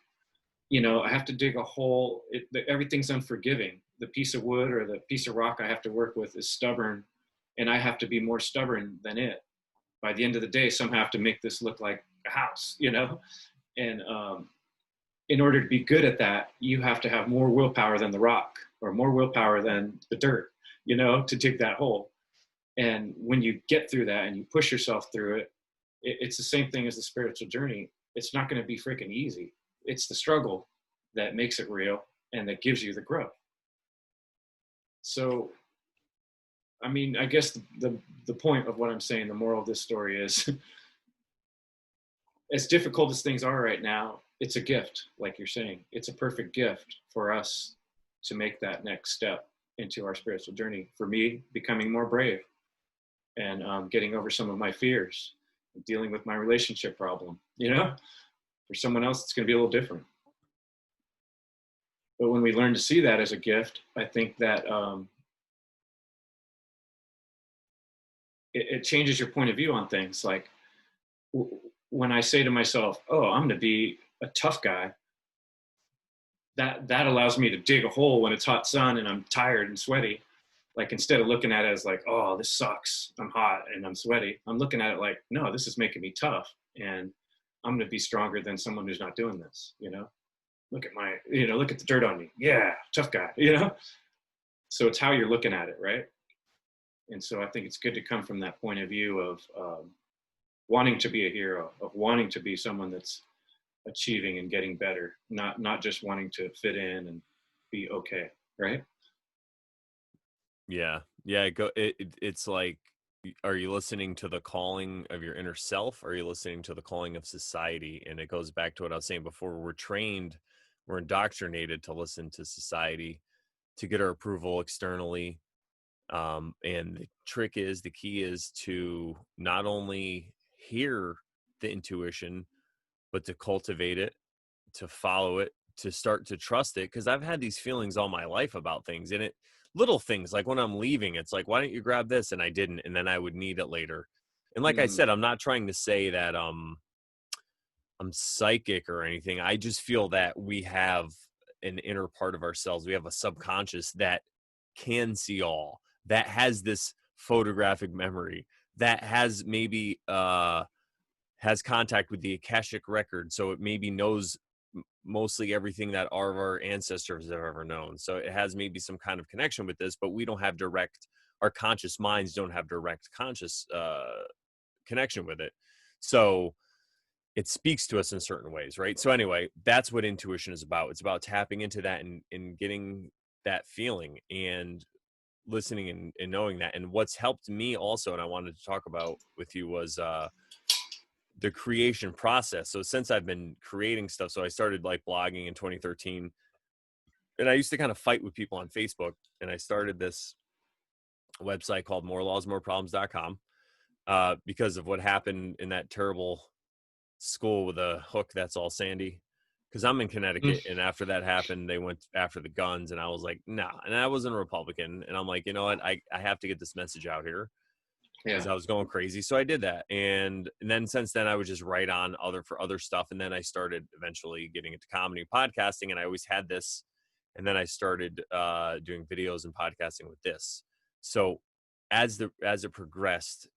I have to dig a hole. Everything's unforgiving. The piece of wood or the piece of rock I have to work with is stubborn, and I have to be more stubborn than it. By the end of the day, somehow I have to make this look like a house, And in order to be good at that, you have to have more willpower than the rock or more willpower than the dirt, to dig that hole. And when you get through that and you push yourself through it, it's the same thing as the spiritual journey. It's not going to be freaking easy. It's the struggle that makes it real and that gives you the growth. So, I mean, I guess the point of what I'm saying, the moral of this story is as difficult as things are right now, it's a gift, like you're saying. It's a perfect gift for us to make that next step into our spiritual journey. For me, becoming more brave and getting over some of my fears, dealing with my relationship problem, For someone else, it's going to be a little different. But when we learn to see that as a gift, I think that it changes your point of view on things. Like when I say to myself, "Oh, I'm going to be a tough guy," that allows me to dig a hole when it's hot sun and I'm tired and sweaty. Like instead of looking at it as like, "Oh, this sucks. I'm hot and I'm sweaty," I'm looking at it like, "No, this is making me tough, and I'm going to be stronger than someone who's not doing this." Look at look at the dirt on me. Yeah, tough guy. So it's how you're looking at it, right? And so I think it's good to come from that point of view of wanting to be a hero, of wanting to be someone that's achieving and getting better, not just wanting to fit in and be okay, right?
Yeah. Yeah. It's like, are you listening to the calling of your inner self? Or are you listening to the calling of society? And it goes back to what I was saying before. We're indoctrinated to listen to society to get our approval externally. And the key is to not only hear the intuition, but to cultivate it, to follow it, to start to trust it. Cause I've had these feelings all my life about things, and little things like when I'm leaving, it's like, why don't you grab this? And I didn't. And then I would need it later. And like I
Mm,
said, I'm not trying to say that, I'm psychic or anything. I just feel that we have an inner part of ourselves. We have a subconscious that can see all, that has this photographic memory, that has maybe has contact with the Akashic record, so it maybe knows mostly everything that our ancestors have ever known. So it has maybe some kind of connection with this, but we don't have direct. Our conscious minds don't have direct conscious connection with it. So it speaks to us in certain ways, right? So anyway, that's what intuition is about. It's about tapping into that and getting that feeling and listening and knowing that. And what's helped me also, and I wanted to talk about with you, was the creation process. So since I've been creating stuff, so I started like blogging in 2013, and I used to kind of fight with people on Facebook, and I started this website called morelawsmoreproblems.com because of what happened in that terrible school with a hook that's all sandy. Because I'm in Connecticut,
mm,
and after that happened, they went after the guns, and I was like, nah. And I wasn't a Republican, and I'm like, you know what, I have to get this message out here because
yeah.
I was going crazy. So I did that. And then since then I would just write on for other stuff. And then I started eventually getting into comedy and podcasting, and I always had this. And then I started doing videos and podcasting with this. So as it progressed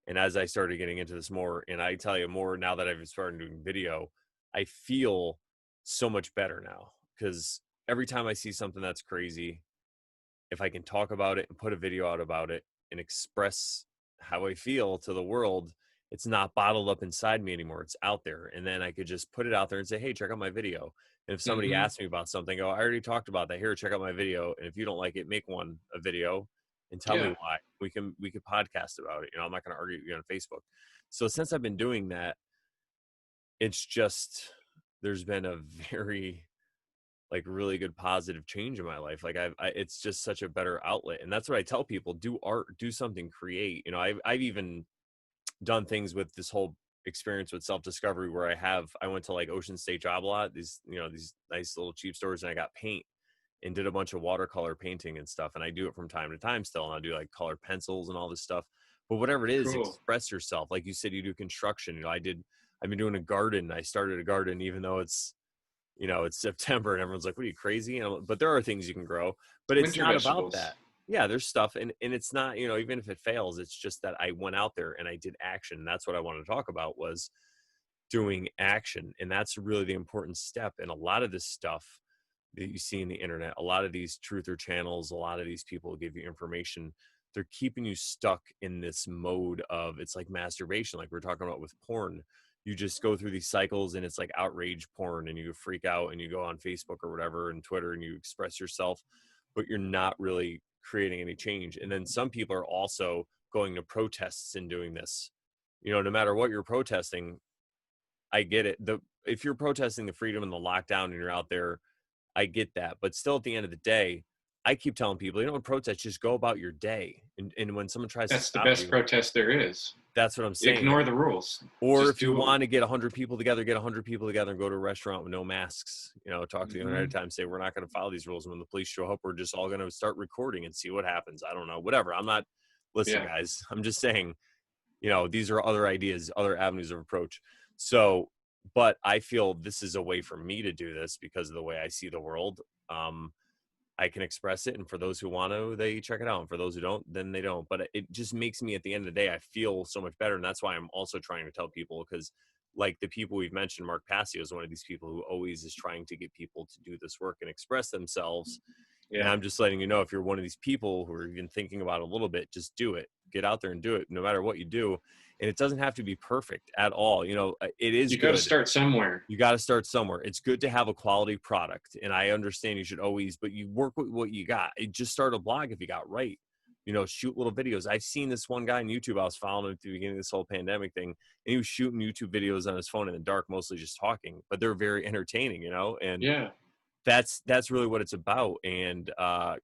and as I started getting into this more, and I tell you more now that I've started doing video, I feel so much better now because every time I see something that's crazy, if I can talk about it and put a video out about it and express how I feel to the world, it's not bottled up inside me anymore. It's out there. And then I could just put it out there and say, hey, check out my video. And if somebody
Hmm.
asks me about something, go, I already talked about that. Here, check out my video. And if you don't like it, make a video and tell me
Yeah.
why. We could podcast about it. I'm not going to argue with you on Facebook. So since I've been doing that, it's just there's been a very like really good positive change in my life. Like it's just such a better outlet. And that's what I tell people: do art, do something, create. I've even done things with this whole experience with self-discovery where I went to like Ocean State Job Lot, these nice little cheap stores, and I got paint and did a bunch of watercolor painting and stuff. And I do it from time to time still. And I do like colored pencils and all this stuff. But whatever it is,
Cool.
express yourself. Like you said, you do construction. I've been doing a garden. I started a garden, even though it's September and everyone's like, what are you crazy? But there are things you can grow, but it's
Winter
not about
vegetables.
that. Yeah, there's stuff. And it's not, even if it fails, it's just that I went out there and I did action. And that's what I wanted to talk about was doing action. And that's really the important step. And a lot of this stuff that you see in the internet, a lot of these truther channels, a lot of these people give you information. They're keeping you stuck in this mode of, it's like masturbation, like we're talking about with porn. You just go through these cycles and it's like outrage porn, and you freak out and you go on Facebook or whatever and Twitter and you express yourself, but you're not really creating any change. And then some people are also going to protests and doing this. No matter what you're protesting, I get it. If you're protesting the freedom and the lockdown and you're out there, I get that. But still, at the end of the day, I keep telling people, protest, just go about your day. And when someone tries to
That's the
stop
best
you,
protest there is.
that's what I'm saying.
Ignore the rules.
Or
Just
if you
do.
want to get 100 people together, get 100 people together and go to a restaurant with no masks. Talk to the owner ahead of
Hmm.
time, say, we're not going to follow these rules. When the police show up, we're just all going to start recording and see what happens. I don't know, whatever. I'm not, listen,
Yeah.
guys, I'm just saying, these are other ideas, other avenues of approach. So, but I feel this is a way for me to do this because of the way I see the world. I can express it, and for those who want to, they check it out, and for those who don't, then they don't. But it just makes me, at the end of the day, I feel so much better. And that's why I'm also trying to tell people, because like the people we've mentioned, Mark Passio is one of these people who always is trying to get people to do this work and express themselves. And
Yeah.
I'm just letting you know, if you're one of these people who are even thinking about it a little bit, just do it. Get out there and do it, no matter what you do. And it doesn't have to be perfect at all. It is
You got to
good.
start somewhere.
You got to start somewhere. It's good to have a quality product. And I understand you should always, but you work with what you got. Just start a blog if you got right. shoot little videos. I've seen this one guy on YouTube. I was following him at the beginning of this whole pandemic thing, and he was shooting YouTube videos on his phone in the dark, mostly just talking, but they're very entertaining, and
Yeah.
that's really what it's about. And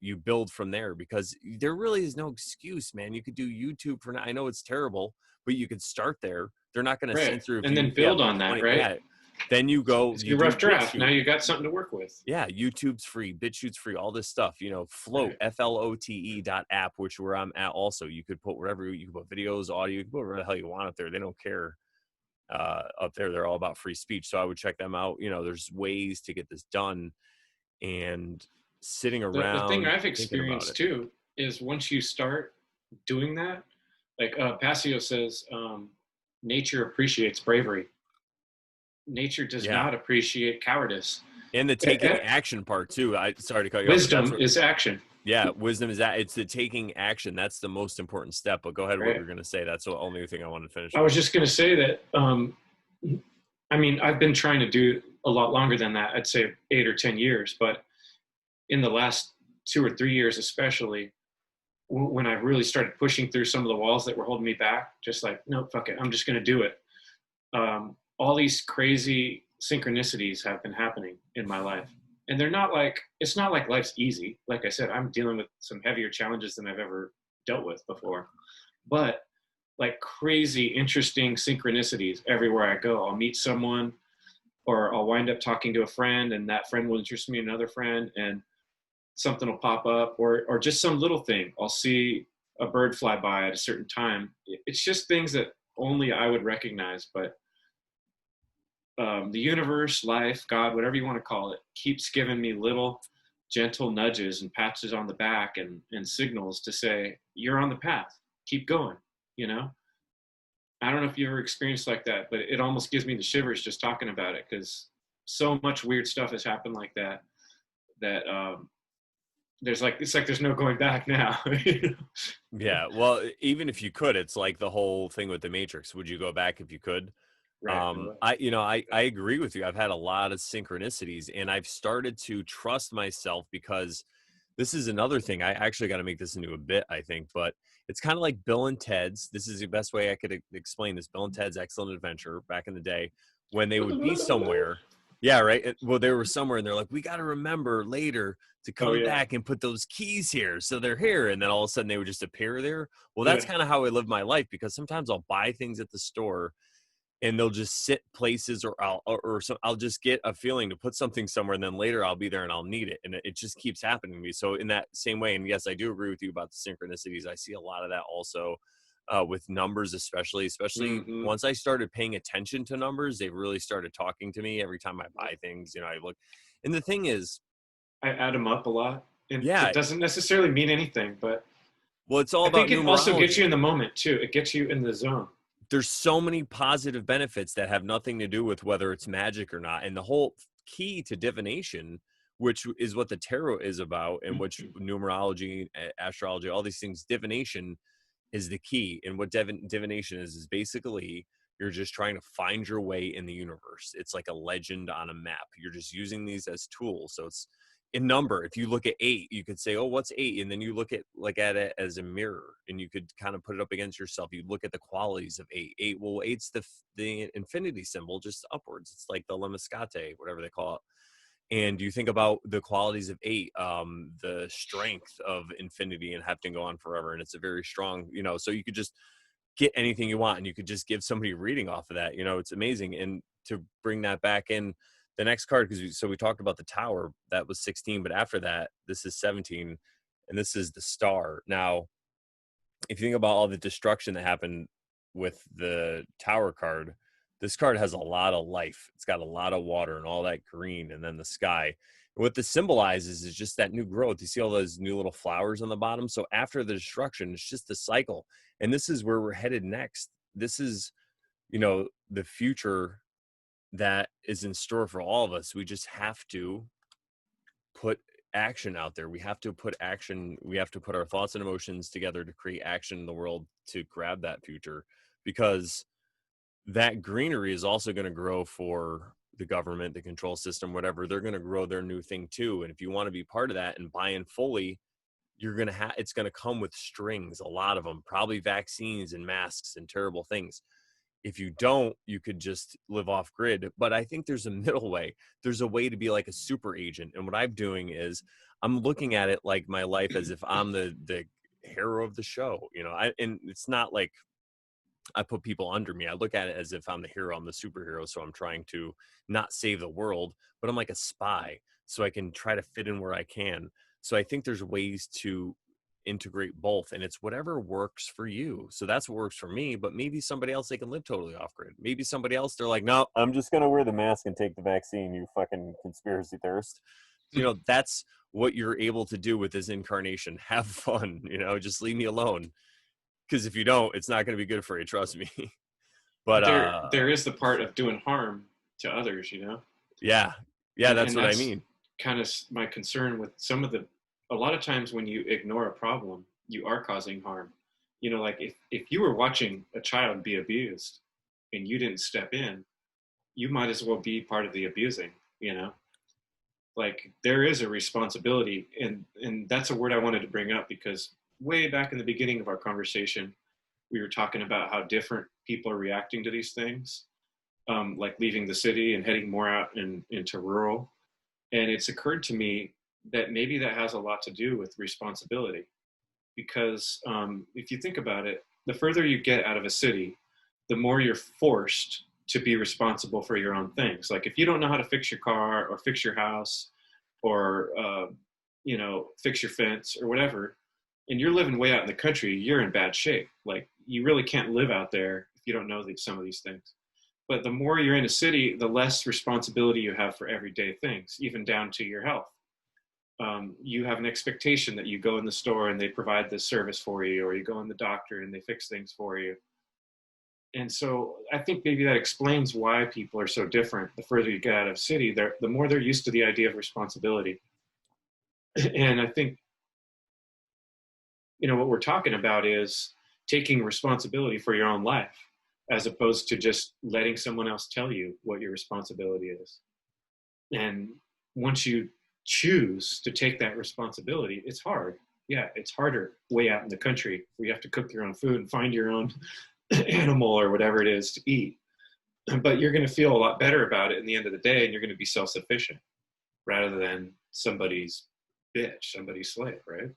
you build from there, because there really is no excuse, man. You could do YouTube for now. I know it's terrible, but you could start there. They're not going to
Right.
censor if
And
you
then build on that,
20.
right?
Yeah. Then you go,
It's
you
your
do
rough draft. Now
BitChute.
you got something to work with.
Yeah, YouTube's free, BitChute's free, all this stuff. Float,
Right.
FLOTE.app, which where I'm at also. You could put whatever, you can put videos, audio, you can put whatever the hell you want up there. They don't care up there. They're all about free speech. So I would check them out. There's ways to get this done, and sitting
The thing
around
I've
thinking about
experienced
it.
too is once you start doing that, like Passio says, nature appreciates bravery. Nature does
Yeah.
not appreciate cowardice.
And the taking action part too. Sorry to cut you off, but that's
Wisdom
what,
is action.
yeah, wisdom is that it's the taking action. That's the most important step. But go ahead, what
Right.
you're going to say. That's the only thing I wanted to finish
I
with.
was just going to say that, I mean, I've been trying to do a lot longer than that. I'd say 8 or 10 years, but in the last 2 or 3 years, especially, when I really started pushing through some of the walls that were holding me back, just like, no, fuck it, I'm just going to do it. All these crazy synchronicities have been happening in my life. And it's not like life's easy. Like I said, I'm dealing with some heavier challenges than I've ever dealt with before. But like crazy, interesting synchronicities everywhere I go. I'll meet someone, or I'll wind up talking to a friend, and that friend will introduce me to another friend, and something will pop up, or just some little thing. I'll see a bird fly by at a certain time. It's just things that only I would recognize, but the universe, life, God, whatever you want to call it, keeps giving me little gentle nudges and pats on the back, and signals to say, you're on the path, keep going, you know? I don't know if you ever experienced like that, but it almost gives me the shivers just talking about it, because so much weird stuff has happened like that, that it's like there's no going back now. You know?
Yeah. Well, even if you could, it's like the whole thing with the Matrix. Would you go back if you could?
Right. No,
I agree with you. I've had a lot of synchronicities, and I've started to trust myself, because this is another thing. I actually got to make this into a bit, I think, but it's kind of like Bill and Ted's. This is the best way I could explain this. Bill and Ted's Excellent Adventure back in the day, when they would be somewhere. Yeah, right. Well, they were somewhere, and they're like, we got to remember later to
oh
come
yeah.
back and put those keys here. So they're here. And then all of a sudden they would just appear there. Well, that's
Yeah.
kind of how I live my life, because sometimes I'll buy things at the store, and they'll just sit places, or I'll just get a feeling to put something somewhere, and then later I'll be there and I'll need it, and it just keeps happening to me. So in that same way, and yes, I do agree with you about the synchronicities. I see a lot of that also with numbers, especially
Mm-hmm.
once I started paying attention to numbers. They really started talking to me every time I buy things. I look, and the thing is,
I add them up a lot, and
yeah,
it doesn't necessarily mean anything, but
well, it's all
I
about
think it also gets you
numerology.
in the moment too. It gets you in the zone.
There's so many positive benefits that have nothing to do with whether it's magic or not. And the whole key to divination, which is what the tarot is about, and which numerology, astrology, all these things, divination is the key. And what divination is basically, you're just trying to find your way in the universe. It's like a legend on a map. You're just using these as tools. So it's in number. If you look at 8, you could say, oh, what's 8? And then you look at it as a mirror, and you could kind of put it up against yourself. You look at the qualities of 8. Well, 8's the infinity symbol, just upwards. It's like the lemniscate, whatever they call it. And you think about the qualities of 8, the strength of infinity, and having to go on forever. And it's a very strong, so you could just get anything you want, and you could just give somebody a reading off of that. It's amazing. And to bring that back in, the next card, because we talked about the tower, that was 16, but after that, this is 17, and this is the star. Now, if you think about all the destruction that happened with the tower card, this card has a lot of life. It's got a lot of water and all that green, and then the sky. And what this symbolizes is just that new growth. You see all those new little flowers on the bottom. So after the destruction, it's just a cycle. And this is where we're headed next. This is, the future that is in store for all of us. We just have to put action out there. We have to put action. We have to put our thoughts and emotions together to create action in the world to grab that future, because that greenery is also going to grow for the government, the control system, whatever. They're going to grow their new thing too. And if you want to be part of that and buy in fully, it's gonna come with strings, a lot of them, probably vaccines and masks and terrible things. If you don't, you could just live off grid. But I think there's a middle way. There's a way to be like a super agent. And what I'm doing is I'm looking at it like my life as if I'm the hero of the show, and it's not like I put people under me. I look at it as if I'm the hero, I'm the superhero. So I'm trying to not save the world, but I'm like a spy. So I can try to fit in where I can. So I think there's ways to integrate both, and it's whatever works for you. So that's what works for me, but maybe somebody else, they can live totally off grid. Maybe somebody else, they're like, no, I'm just going to wear the mask and take the vaccine, you fucking conspiracy theorist. That's what you're able to do with this incarnation. Have fun, just leave me alone. Because if you don't, it's not going to be good for you. Trust me. But
But there is the part of doing harm to others,
yeah, that's
and
what I
that's
mean.
kind of my concern with a lot of times when you ignore a problem, you are causing harm. Like if you were watching a child be abused and you didn't step in, you might as well be part of the abusing, you know? Like there is a responsibility, and that's a word I wanted to bring up because way back in the beginning of our conversation, we were talking about how different people are reacting to these things, like leaving the city and heading more out into rural. And it's occurred to me that maybe that has a lot to do with responsibility. Because if you think about it, the further you get out of a city, the more you're forced to be responsible for your own things. Like if you don't know how to fix your car or fix your house or, fix your fence or whatever, and you're living way out in the country, you're in bad shape. Like you really can't live out there if you don't know some of these things. But the more you're in a city, the less responsibility you have for everyday things, even down to your health. You have an expectation that you go in the store and they provide this service for you, or you go in the doctor and they fix things for you. And so I think maybe that explains why people are so different. The further you get out of city, the more they're used to the idea of responsibility. And I think, what we're talking about is taking responsibility for your own life, as opposed to just letting someone else tell you what your responsibility is. And once you choose to take that responsibility, it's hard. Yeah, it's harder way out in the country where you have to cook your own food and find your own animal or whatever it is to eat. But you're going to feel a lot better about it in the end of the day, and you're going to be self-sufficient rather than somebody's bitch, somebody's slave, right?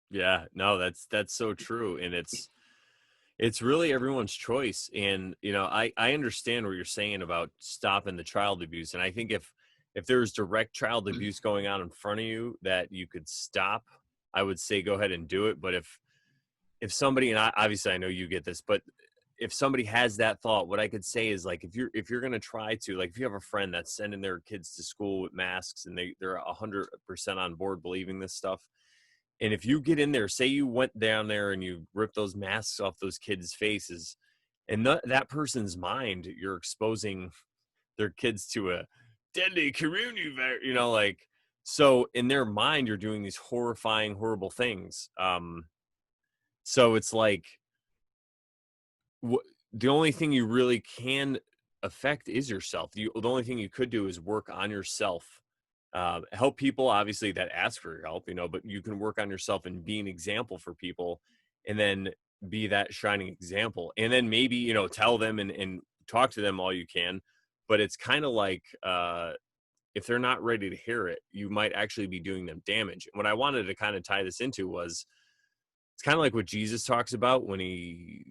Yeah, no, that's so true. And it's really everyone's choice. And I understand what you're saying about stopping the child abuse. And I think if there's direct child abuse going on in front of you that you could stop, I would say go ahead and do it. But if somebody, and obviously I know you get this, but if somebody has that thought, what I could say is, like, if you're going to try to, like, if you have a friend that's sending their kids to school with masks and they're 100% on board believing this stuff, and if you get in there, say you went down there and you ripped those masks off those kids' faces, and that person's mind, you're exposing their kids to a deadly coronavirus, like, so in their mind, you're doing these horrifying, horrible things. So it's like, the only thing you really can affect is yourself. The only thing you could do is work on yourself. Help people, obviously, that ask for your help, but you can work on yourself and be an example for people, and then be that shining example. And then maybe, tell them and talk to them all you can. But it's kind of like, if they're not ready to hear it, you might actually be doing them damage. And what I wanted to kind of tie this into was, it's kind of like what Jesus talks about when he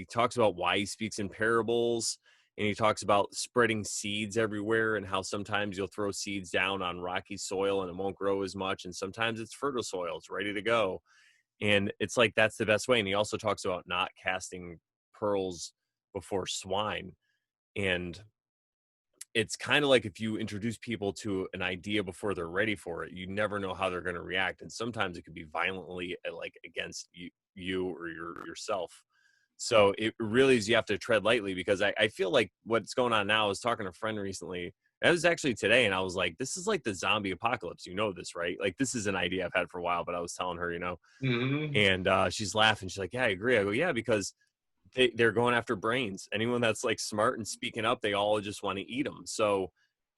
talks about why he speaks in parables, and he talks about spreading seeds everywhere, and how sometimes you'll throw seeds down on rocky soil and it won't grow as much, and sometimes it's fertile soil, it's ready to go. And it's like, that's the best way. And he also talks about not casting pearls before swine. And it's kind of like, if you introduce people to an idea before they're ready for it, you never know how they're going to react. And sometimes it could be violently, like, against you or yourself. So it really is, you have to tread lightly, because I feel like what's going on now, is talking to a friend recently. That was actually today. And I was like, this is like the zombie apocalypse. This, right? Like, this is an idea I've had for a while, but I was telling her,
Mm-hmm.
and she's laughing. She's like, yeah, I agree. I go, yeah, because they're going after brains. Anyone that's like smart and speaking up, they all just want to eat them. So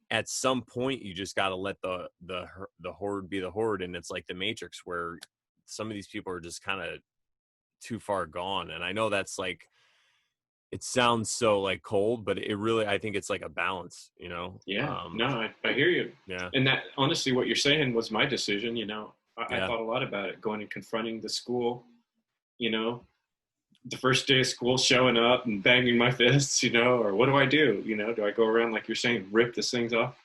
at some point you just got to let the horde be the horde, and it's like the Matrix where some of these people are just kind of too far gone. And I know that's like, it sounds so like cold, but it really, I think it's like a balance, you know.
Yeah, no, I hear you.
Yeah,
And that, honestly, what you're saying was my decision. I
yeah,
thought a lot about it, going and confronting the school. You know, the first day of school, showing up and banging my fists. Or what do I do? Do I go around, like you're saying, rip this things off?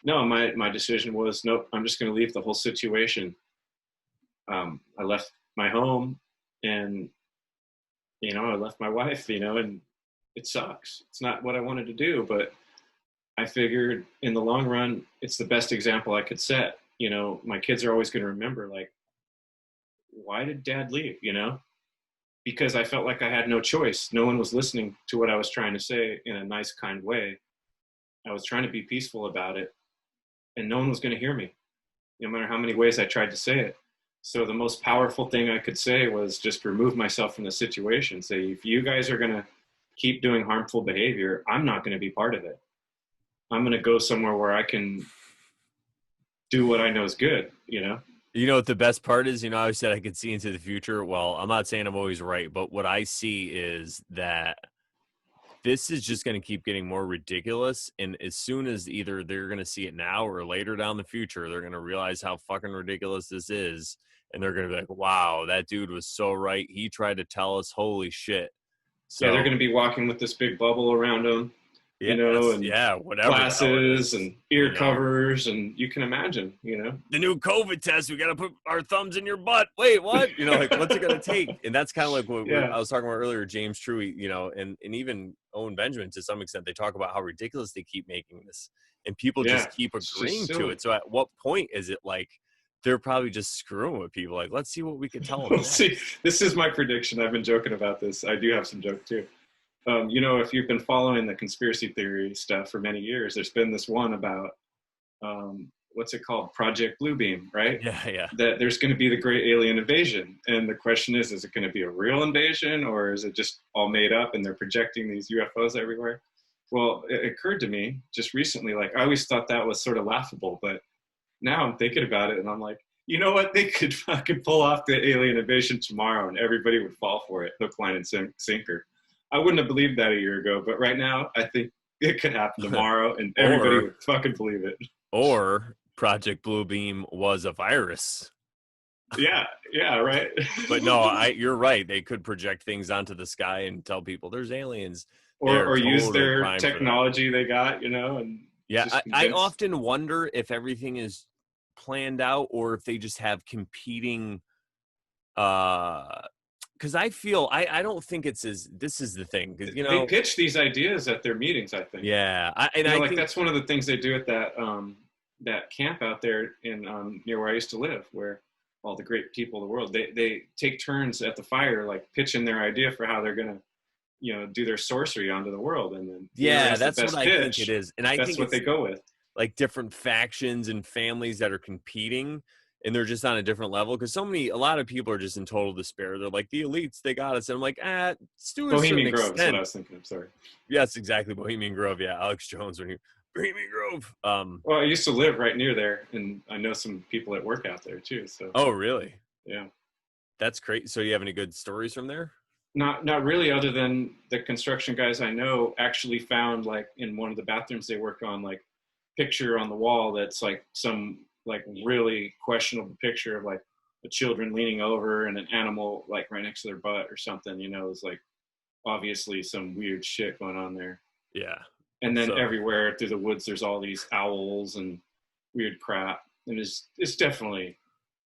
No, my decision was, nope. I'm just going to leave the whole situation. I left my home, and I left my wife. And it sucks. It's not what I wanted to do, but I figured in the long run, it's the best example I could set. My kids are always going to remember, like, why did dad leave? Because I felt like I had no choice. No one was listening to what I was trying to say in a nice, kind way. I was trying to be peaceful about it, and no one was going to hear me, no matter how many ways I tried to say it. So the most powerful thing I could say was just remove myself from the situation. Say, if you guys are going to keep doing harmful behavior, I'm not going to be part of it. I'm going to go somewhere where I can do what I know is good.
you know what the best part is? I always said I could see into the future. Well, I'm not saying I'm always right, but what I see is that this is just going to keep getting more ridiculous. And as soon as either they're going to see it now or later down the future, they're going to realize how fucking ridiculous this is. And they're going to be like, wow, that dude was so right. He tried to tell us, holy shit.
Yeah, they're
So,
going to be walking with this big bubble around them,
yeah,
and
whatever the hell it
glasses
is,
and ear covers, and you can imagine.
the new COVID test, we got to put our thumbs in your butt. Wait, what? Like, what's it going to take? And that's kind of like what
Yeah,
I was talking about earlier, James Truey, and even Owen Benjamin, to some extent, they talk about how ridiculous they keep making this, and people
yeah,
just keep
it's just
agreeing to
silly.
it. So at what point is it like, they're probably just screwing with people? Like, let's see what we could tell them
We'll see.
next.
This is my prediction. I've been joking about this. I do have some jokes too. If you've been following the conspiracy theory stuff for many years, there's been this one about, what's it called, Project Bluebeam, right?
Yeah, yeah.
That there's going to be the great alien invasion, and the question is it going to be a real invasion, or is it just all made up and they're projecting these UFOs everywhere? Well, it occurred to me just recently, like, I always thought that was sort of laughable, but now I'm thinking about it and I'm like, you know what? They could fucking pull off the alien invasion tomorrow and everybody would fall for it, hook, line, and sinker. I wouldn't have believed that a year ago, but right now I think it could happen tomorrow and everybody
or
would fucking believe it.
or Project Bluebeam was a virus.
Yeah, yeah, right.
But no, you're right. They could project things onto the sky and tell people there's aliens. They
or
are
or use
totally
their
primed for that.
technology they got, and
Yeah,
just
I
convince.
often wonder if everything is planned out or if they just have competing because I don't think it's as this is the thing because
They pitch these ideas at their meetings, I think.
yeah, I
Like,
think
that's one of the things they do at that camp out there in, near where I used to live, where all the great people of the world, they take turns at the fire, like pitching their idea for how they're gonna, do their sorcery onto the world, and then whoever
yeah,
has the
that's what
best
I think it
pitch,
is. And I
that's
think
what they
it's
go with.
like different factions and families that are competing and they're just on a different level because a lot of people are just in total despair. They're like, the elites, they got us. And I'm like, to a certain
Bohemian Grove is what I
extent.
was thinking of. Sorry.
Yes, exactly. Bohemian Grove. Yeah. Alex Jones when he Bohemian Grove.
Well, I used to live right near there, and I know some people that work out there too. So
Oh, really?
yeah.
That's great. So you have any good stories from there?
Not really, other than the construction guys I know actually found, like, in one of the bathrooms they work on, like, picture on the wall that's like some, like, really questionable picture of, like, the children leaning over and an animal, like, right next to their butt or something. It's like obviously some weird shit going on there.
Yeah.
And then
So,
everywhere through the woods there's all these owls and weird crap, and it's definitely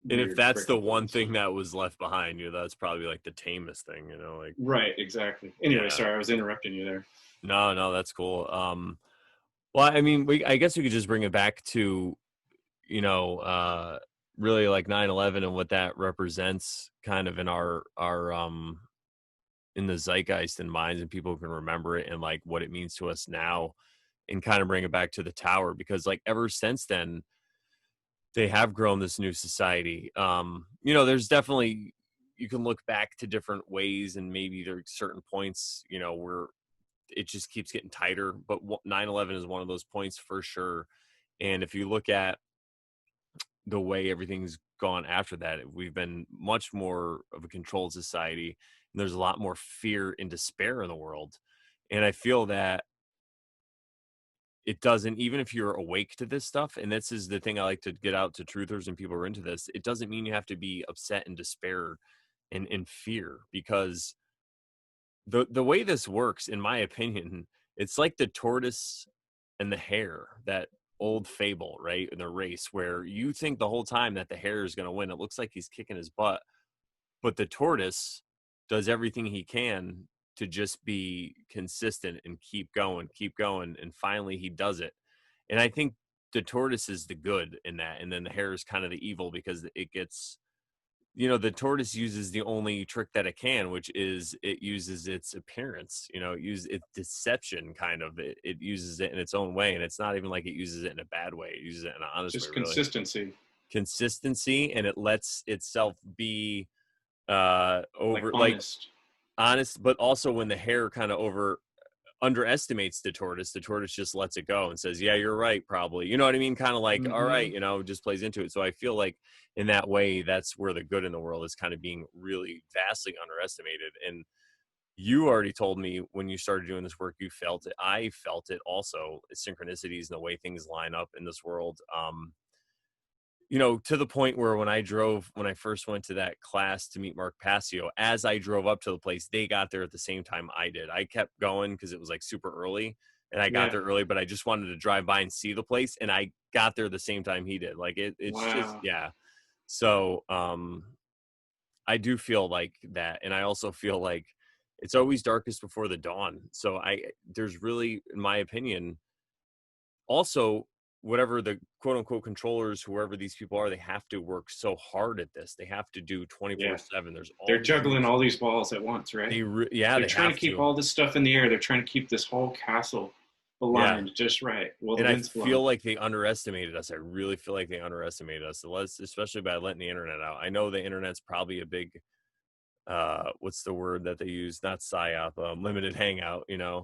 and if
weird
that's the
freaking
one
place.
thing that was left behind, that's probably like the tamest thing, like,
Right, exactly. Anyway,
yeah.
sorry, I was interrupting you there.
No, no, that's cool. Well, I mean, I guess we could just bring it back to, you know, uh, really like 9/11 and what that represents kind of in our in the zeitgeist and minds and people can remember it and like what it means to us now and kind of bring it back to the tower because like ever since then they have grown this new society. There's definitely you can look back to different ways and maybe there are certain points, where it just keeps getting tighter. But 9/11 is one of those points for sure. And if you look at the way everything's gone after that, we've been much more of a controlled society, and there's a lot more fear and despair in the world. And I feel that it doesn't, even if you're awake to this stuff, and this is the thing I like to get out to truthers and people who are into this, it doesn't mean you have to be upset and despair and in fear, because the way this works, in my opinion, it's like the tortoise and the hare, that old fable, right? In the race where you think the whole time that the hare is going to win. It looks like he's kicking his butt, but the tortoise does everything he can to just be consistent and keep going, and finally he does it. And I think the tortoise is the good in that, and then the hare is kind of the evil, because it gets, the tortoise uses the only trick that it can, which is it uses its appearance. It uses its deception, kind of. It uses it in its own way, and it's not even like it uses it in a bad way. It uses it in an honest way,
Just
really.
consistency.
Consistency, and it lets itself be
Like
over, like,
honest.
honest, but also when the hare kind of underestimates the tortoise just lets it go and says, yeah, you're right, probably. You know what I mean? Kind of like, all
Mm-hmm.
right, just plays into it. So I feel like in that way, that's where the good in the world is kind of being really vastly underestimated. And you already told me when you started doing this work, you felt it. I felt it also, synchronicities and the way things line up in this world. To the point where when I first went to that class to meet Mark Passio, as I drove up to the place, they got there at the same time I did. I kept going because it was like super early, and I got
Yeah.
there early, but I just wanted to drive by and see the place, and I got there the same time he did. Like it's just,
Wow.
yeah. So, I do feel like that. And I also feel like it's always darkest before the dawn. So there's really, in my opinion, also, whatever the quote unquote controllers, whoever these people are, they have to work so hard at this. They have to do
Yeah.
24/7. There's
They're
all these
juggling
reasons.
all these balls at once, right?
Yeah,
They're
they
trying to
have
keep
to.
all this stuff in the air. They're trying to keep this whole castle
Yeah.
aligned just right. Well, the
And I
wind's blowing.
feel like they underestimated us. I really feel like they underestimated us. Especially by letting the internet out. I know the internet's probably a big, what's the word that they use? Not psyop, limited hangout,
Yeah.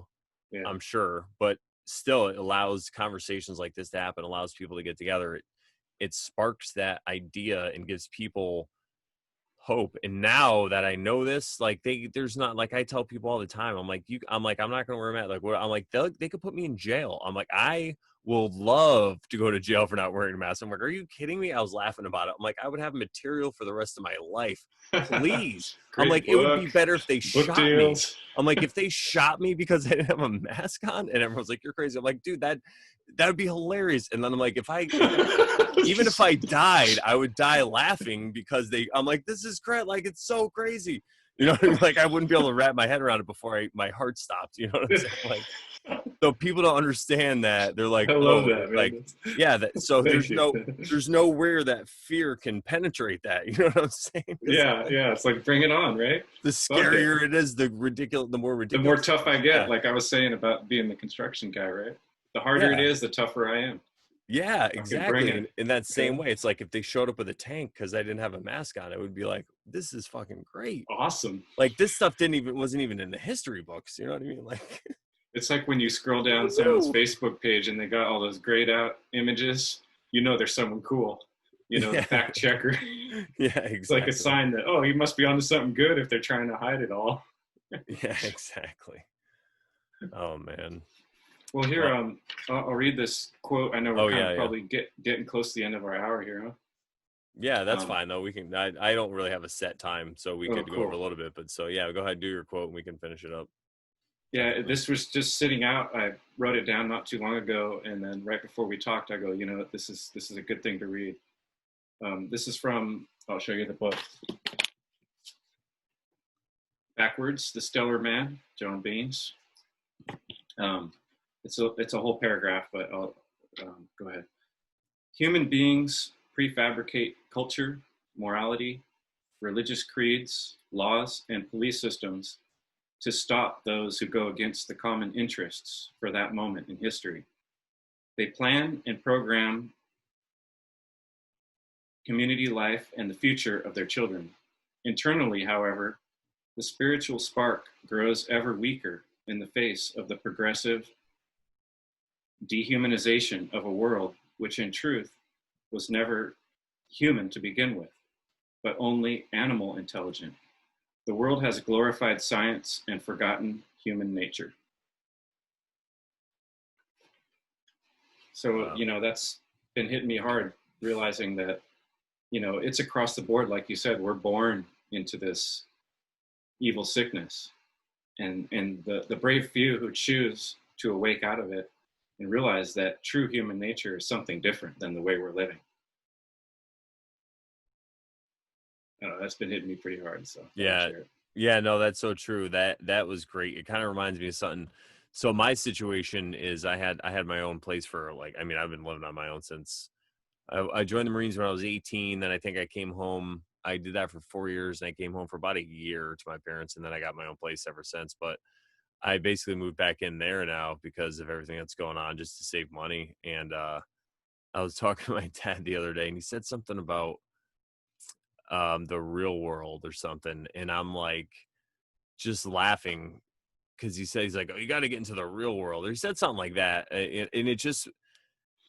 I'm sure, but still it allows conversations like this to happen, allows people to get together. It sparks that idea and gives people hope. And now that I know this, like there's not, like I tell people all the time, I'm not gonna wear a mask. Like what? I'm like, they could put me in jail. I'm like, I will love to go to jail for not wearing a mask. I'm like, are you kidding me? I was laughing about it. I'm like, I would have material for the rest of my life. Please. I'm
Great
like, it would be
book,
better if they
book
shot me.
deals.
I'm like, if they shot me because I didn't have a mask on, and everyone's like, you're crazy. I'm like, dude, that would be hilarious. And then I'm like, even if I died, I would die laughing, because I'm like, this is great. Like, it's so crazy. You know what I mean? Like, I wouldn't be able to wrap my head around it before my heart stopped. You know what I'm saying? Like, so people don't understand that. They're like,
I love
oh,
that,
like,
man.
yeah. So
Thank you.
there's nowhere that fear can penetrate that. You know what I'm saying?
Yeah, yeah. It's like bring it on, right?
The
Fuck it.
scarier it is, the more
The more
ridiculous
tough
it
I
is. Yeah.
get, like I was saying about being the construction guy, right? The harder it
Yeah.
is, the tougher I am.
Yeah,
Fucking bring
exactly.
it.
In that same
Okay.
way, it's like if they showed up with a tank because I didn't have a mask on, it would be like, this is fucking great.
Awesome.
Like, this stuff wasn't even in the history books. You know what I mean? Like,
It's like when you scroll down someone's
woo!
Facebook page and they got all those grayed out images, you know there's someone cool. You know, the
Yeah,
fact checker.
yeah,
It's like a
exactly.
sign that, oh, you must be onto something good if they're trying to hide it all.
Yeah, exactly. Oh man.
Well, here,
Well,
I'll read this quote. I know we're
oh
kind
yeah,
of
yeah,
probably getting close to the end of our hour here,
yeah.
huh?
That's fine though. We can. I don't really have a set time, so we
Oh,
could go over
cool.
a little bit. But so yeah, go ahead, do your quote, and we can finish it up.
Yeah,
Definitely.
this was just sitting out. I wrote it down not too long ago, and then right before we talked, I go, you know, this is a good thing to read. This is from. I'll show you the book. Backwards, the Stellar Man, John Baines. Um, it's a whole paragraph, but I'll go ahead. Human beings prefabricate culture, morality, religious creeds, laws, and police systems to stop those who go against the common interests for that moment in history. They plan and program community life and the future of their children. Internally, however, the spiritual spark grows ever weaker in the face of the progressive dehumanization of a world which in truth was never human to begin with, but only animal intelligent. The world has glorified science and forgotten human nature. So,
Wow.
that's been hitting me hard, realizing that, it's across the board. Like you said, we're born into this evil sickness. And the brave few who choose to awake out of it and realize that true human nature is something different than the way we're living. I don't know, that's been hitting me pretty hard, so I thought I'd
Yeah.
share it.
Yeah, no, that's so true. That was great. It kind of reminds me of something. So my situation is I had my own place for like, I mean, I've been living on my own since I joined the Marines when I was 18. Then I think I came home. I did that for 4 years, and I came home for about a year to my parents, and then I got my own place ever since. But I basically moved back in there now because of everything that's going on, just to save money. And I was talking to my dad the other day, and he said something about the real world or something, and I'm like just laughing because he said he's like, "Oh, you got to get into the real world," or he said something like that, and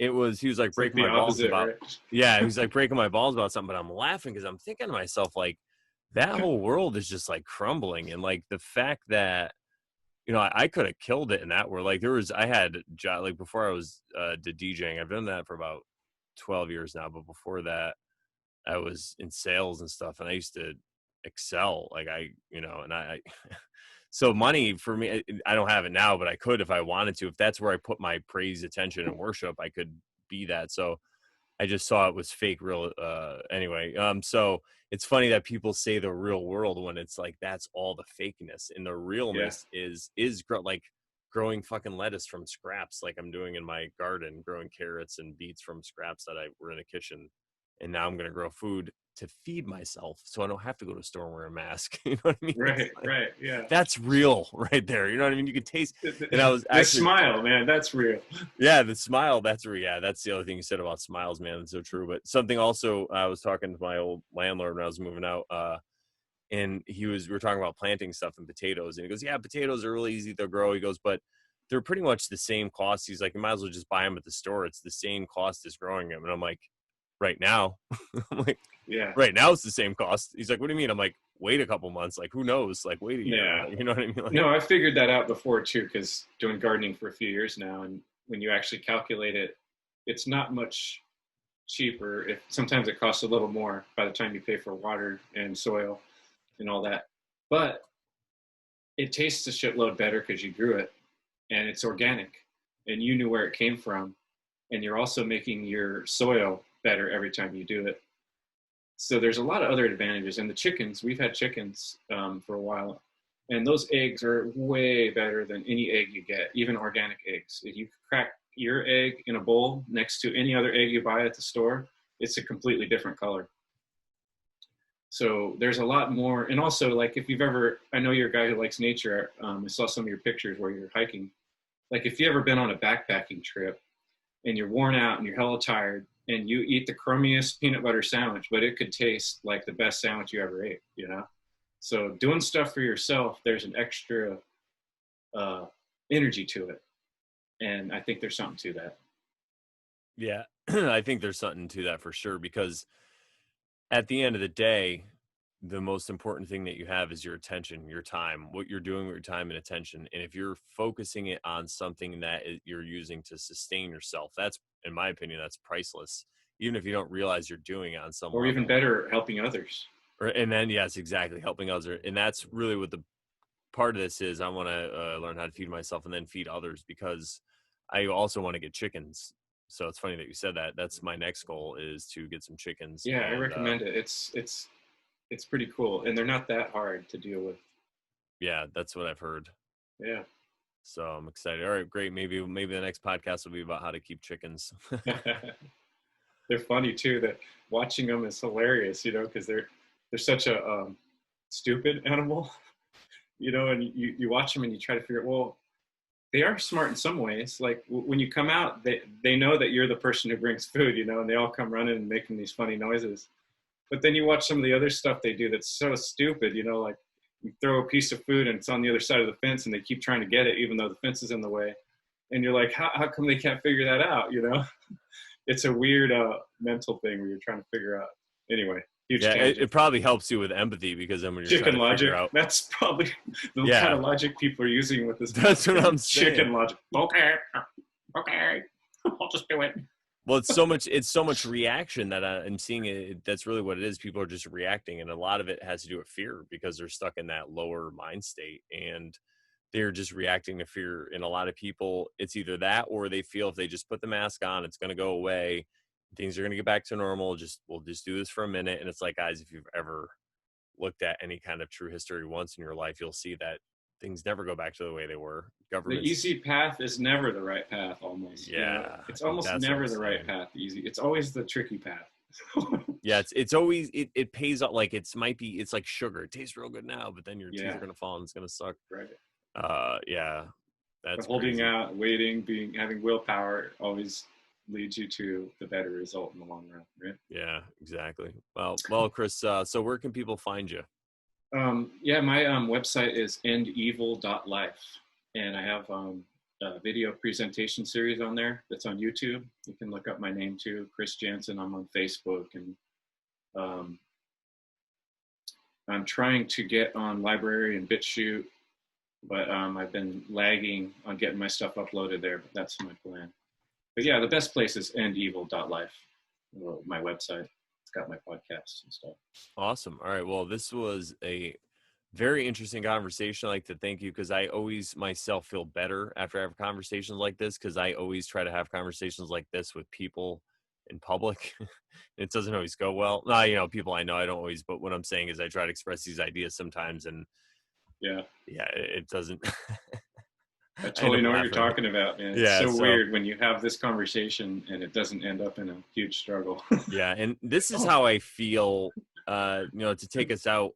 it was he was like
It's like
breaking
the
my balls
opposite,
about,
right?
yeah, he was like breaking my balls about something, but I'm laughing because I'm thinking to myself like that whole world is just like crumbling, and like the fact that I could have killed it in that world. Like I had like before I was did DJing, I've done that for about 12 years now, but before that I was in sales and stuff, and I used to excel. Like and I so money for me, I don't have it now, but I could if I wanted to. If that's where I put my praise, attention, and worship, I could be that. So I just saw it was fake real anyway. So it's funny that people say the real world when it's like that's all the fakeness, and the
Yeah,
realness like growing fucking lettuce from scraps, like I'm doing in my garden, growing carrots and beets from scraps that I were in the kitchen, and now I'm gonna grow food to feed myself, so I don't have to go to a store and wear a mask. You know what I mean? It's
right,
like
right, yeah.
that's real right there. You know what I mean? You can taste. And I was
This
actually,
smile, man, that's real.
yeah, the smile. That's the other thing you said about smiles, man. It's so true. But something also, I was talking to my old landlord when I was moving out, and we were talking about planting stuff and potatoes, and he goes, "Yeah, potatoes are really easy to grow." He goes, "But they're pretty much the same cost." He's like, "You might as well just buy them at the store. It's the same cost as growing them." And I'm like, "Right now," I'm like,
Yeah,
"Right now it's the same cost." He's like, "What do you mean?" I'm like, "Wait a couple months. Like, who knows? Like, wait a year.
yeah.
Like, you know what I mean?" Like,
No, I figured that out before too, because doing gardening for a few years now, and when you actually calculate it, it's not much cheaper. If sometimes it costs a little more by the time you pay for water and soil and all that, but it tastes a shitload better because you grew it and it's organic and you knew where it came from, and you're also making your soil better every time you do it. So there's a lot of other advantages. And the chickens, we've had chickens for a while, and those eggs are way better than any egg you get, even organic eggs. If you crack your egg in a bowl next to any other egg you buy at the store, it's a completely different color. So there's a lot more. And also, like, if you've ever, I know you're a guy who likes nature. I saw some of your pictures where you're hiking. Like, if you ever been on a backpacking trip and you're worn out and you're hella tired and you eat the crummiest peanut butter sandwich, but it could taste like the best sandwich you ever ate. So doing stuff for yourself, there's an extra uh, energy to it. And I think there's something to that.
yeah, I think there's something to that for sure because at the end of the day, the most important thing that you have is your attention, your time, what you're doing with your time and attention. And if you're focusing it on something that you're using to sustain yourself, that's, in my opinion, that's priceless. Even if you don't realize you're doing it on some
Or even
level.
better, helping others.
And then, yes, exactly, helping others. And that's really what the part of this is. I want to learn how to feed myself and then feed others because I also want to get chickens. So it's funny that you said that. That's my next goal is to get some chickens.
Yeah, I
And
recommend it. It's pretty cool, and they're not that hard to deal with.
yeah, that's what I've heard.
Yeah.
So I'm excited. All right, great. Maybe the next podcast will be about how to keep chickens.
They're funny too. That watching them is hilarious, because they're such a stupid animal, and you watch them and you try to figure, well, they are smart in some ways. Like when you come out, they know that you're the person who brings food, and they all come running and making these funny noises. But then you watch some of the other stuff they do that's so stupid, like You throw a piece of food and it's on the other side of the fence, and they keep trying to get it even though the fence is in the way. And you're like, how come they can't figure that out? It's a weird mental thing where you're trying to figure out. Anyway, huge tangent.
It probably helps you with empathy, because then when you're
Chicken
trying to
logic.
figure out,
That's probably the kind of logic people are using with this.
That's what I'm saying.
Chicken logic. Okay, I'll just do it.
Well, it's so much reaction that I'm seeing it. That's really what it is. People are just reacting, and a lot of it has to do with fear, because they're stuck in that lower mind state, and they're just reacting to fear. And a lot of people, it's either that, or they feel if they just put the mask on, it's going to go away. Things are going to get back to normal. We'll just do this for a minute. And it's like, guys, if you've ever looked at any kind of true history once in your life, you'll see that things never go back to the way they were.
The easy path is never the right path, almost.
Yeah.
It's almost never the right path, easy. It's always the tricky path.
Yeah, it's always, it pays off. Like it's like sugar. It tastes real good now, but then your teeth are going to fall and it's going to suck.
Right.
Yeah. That's
holding
crazy.
out, waiting, having willpower always leads you to the better result in the long run, right?
Yeah, exactly. Well, Chris, so where can people find you?
My website is endevil.life, and I have a video presentation series on there that's on YouTube. You can look up my name too, Chris Jansen. I'm on Facebook, and I'm trying to get on Library and BitChute, but I've been lagging on getting my stuff uploaded there, but that's my plan. But yeah, the best place is endevil.life, my website. It's got my podcasts and stuff.
Awesome. All right. Well, this was a very interesting conversation. I'd like to thank you, because I always myself feel better after I have conversations like this, because I always try to have conversations like this with people in public. It doesn't always go well. No, people I know, I don't always, but what I'm saying is I try to express these ideas sometimes, and it doesn't.
I totally know what you're talking about, man.
Yeah,
it's so weird when you have this conversation and it doesn't end up in a huge struggle.
Yeah, and this is how I feel, to take us out,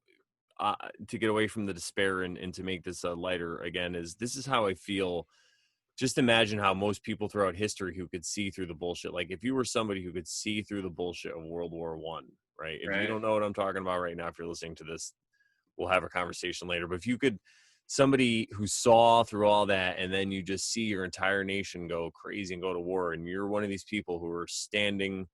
to get away from the despair and to make this lighter again, this is how I feel. Just imagine how most people throughout history who could see through the bullshit. Like if you were somebody who could see through the bullshit of World War I, right? If you don't know what I'm talking about right now, if you're listening to this, we'll have a conversation later. But if you could, somebody who saw through all that, and then you just see your entire nation go crazy and go to war, and you're one of these people who are standing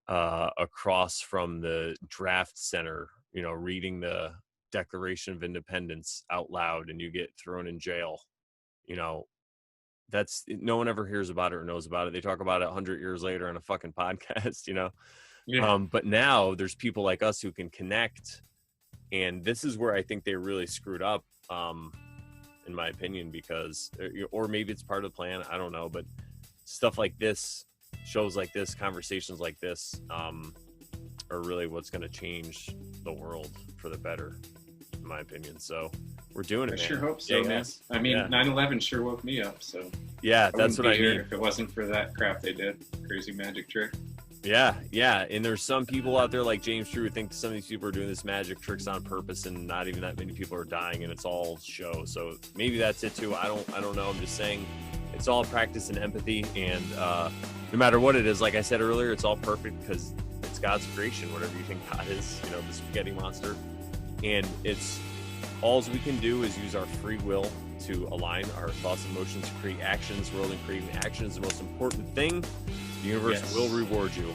across from the draft center, reading the Declaration of Independence out loud, and you get thrown in jail, that's, no one ever hears about it or knows about it. They talk about it 100 years later on a fucking podcast,
Yeah.
But now there's people like us who can connect. And this is where I think they really screwed up, in my opinion, because, or maybe it's part of the plan, I don't know, but stuff like this, shows like this, conversations like this, are really what's going to change the world for the better, in my opinion. So we're doing it, man.
I sure hope so, man. I mean, 9/11 sure woke me up, so.
Yeah, that's what I mean.
If it wasn't for that crap they did, crazy magic trick.
Yeah. And there's some people out there like James True who think some of these people are doing this magic tricks on purpose, and not even that many people are dying, and it's all show. So maybe that's it too. I don't know. I'm just saying it's all practice and empathy, and no matter what it is, like I said earlier, it's all perfect because it's God's creation, whatever you think God is, the spaghetti monster. And it's all we can do is use our free will to align our thoughts and emotions to create actions. We're only creating action is the most important thing. The universe will reward you.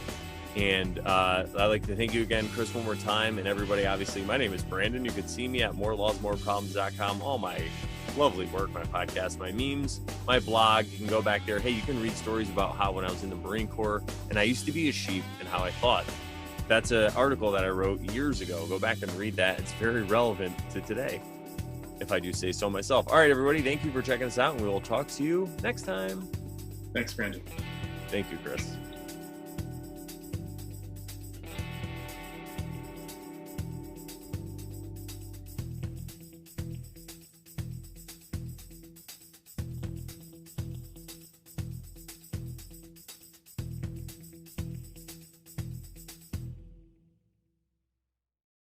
And I'd like to thank you again, Chris, one more time. And everybody, obviously, my name is Brandon. You can see me at morelawsmoreproblems.com. All my lovely work, my podcast, my memes, my blog. You can go back there. Hey, you can read stories about how when I was in the Marine Corps and I used to be a sheep and how I fought. That's an article that I wrote years ago. Go back and read that. It's very relevant to today, if I do say so myself. All right, everybody, thank you for checking us out, and we will talk to you next time.
Thanks, Brandon.
Thank you, Chris.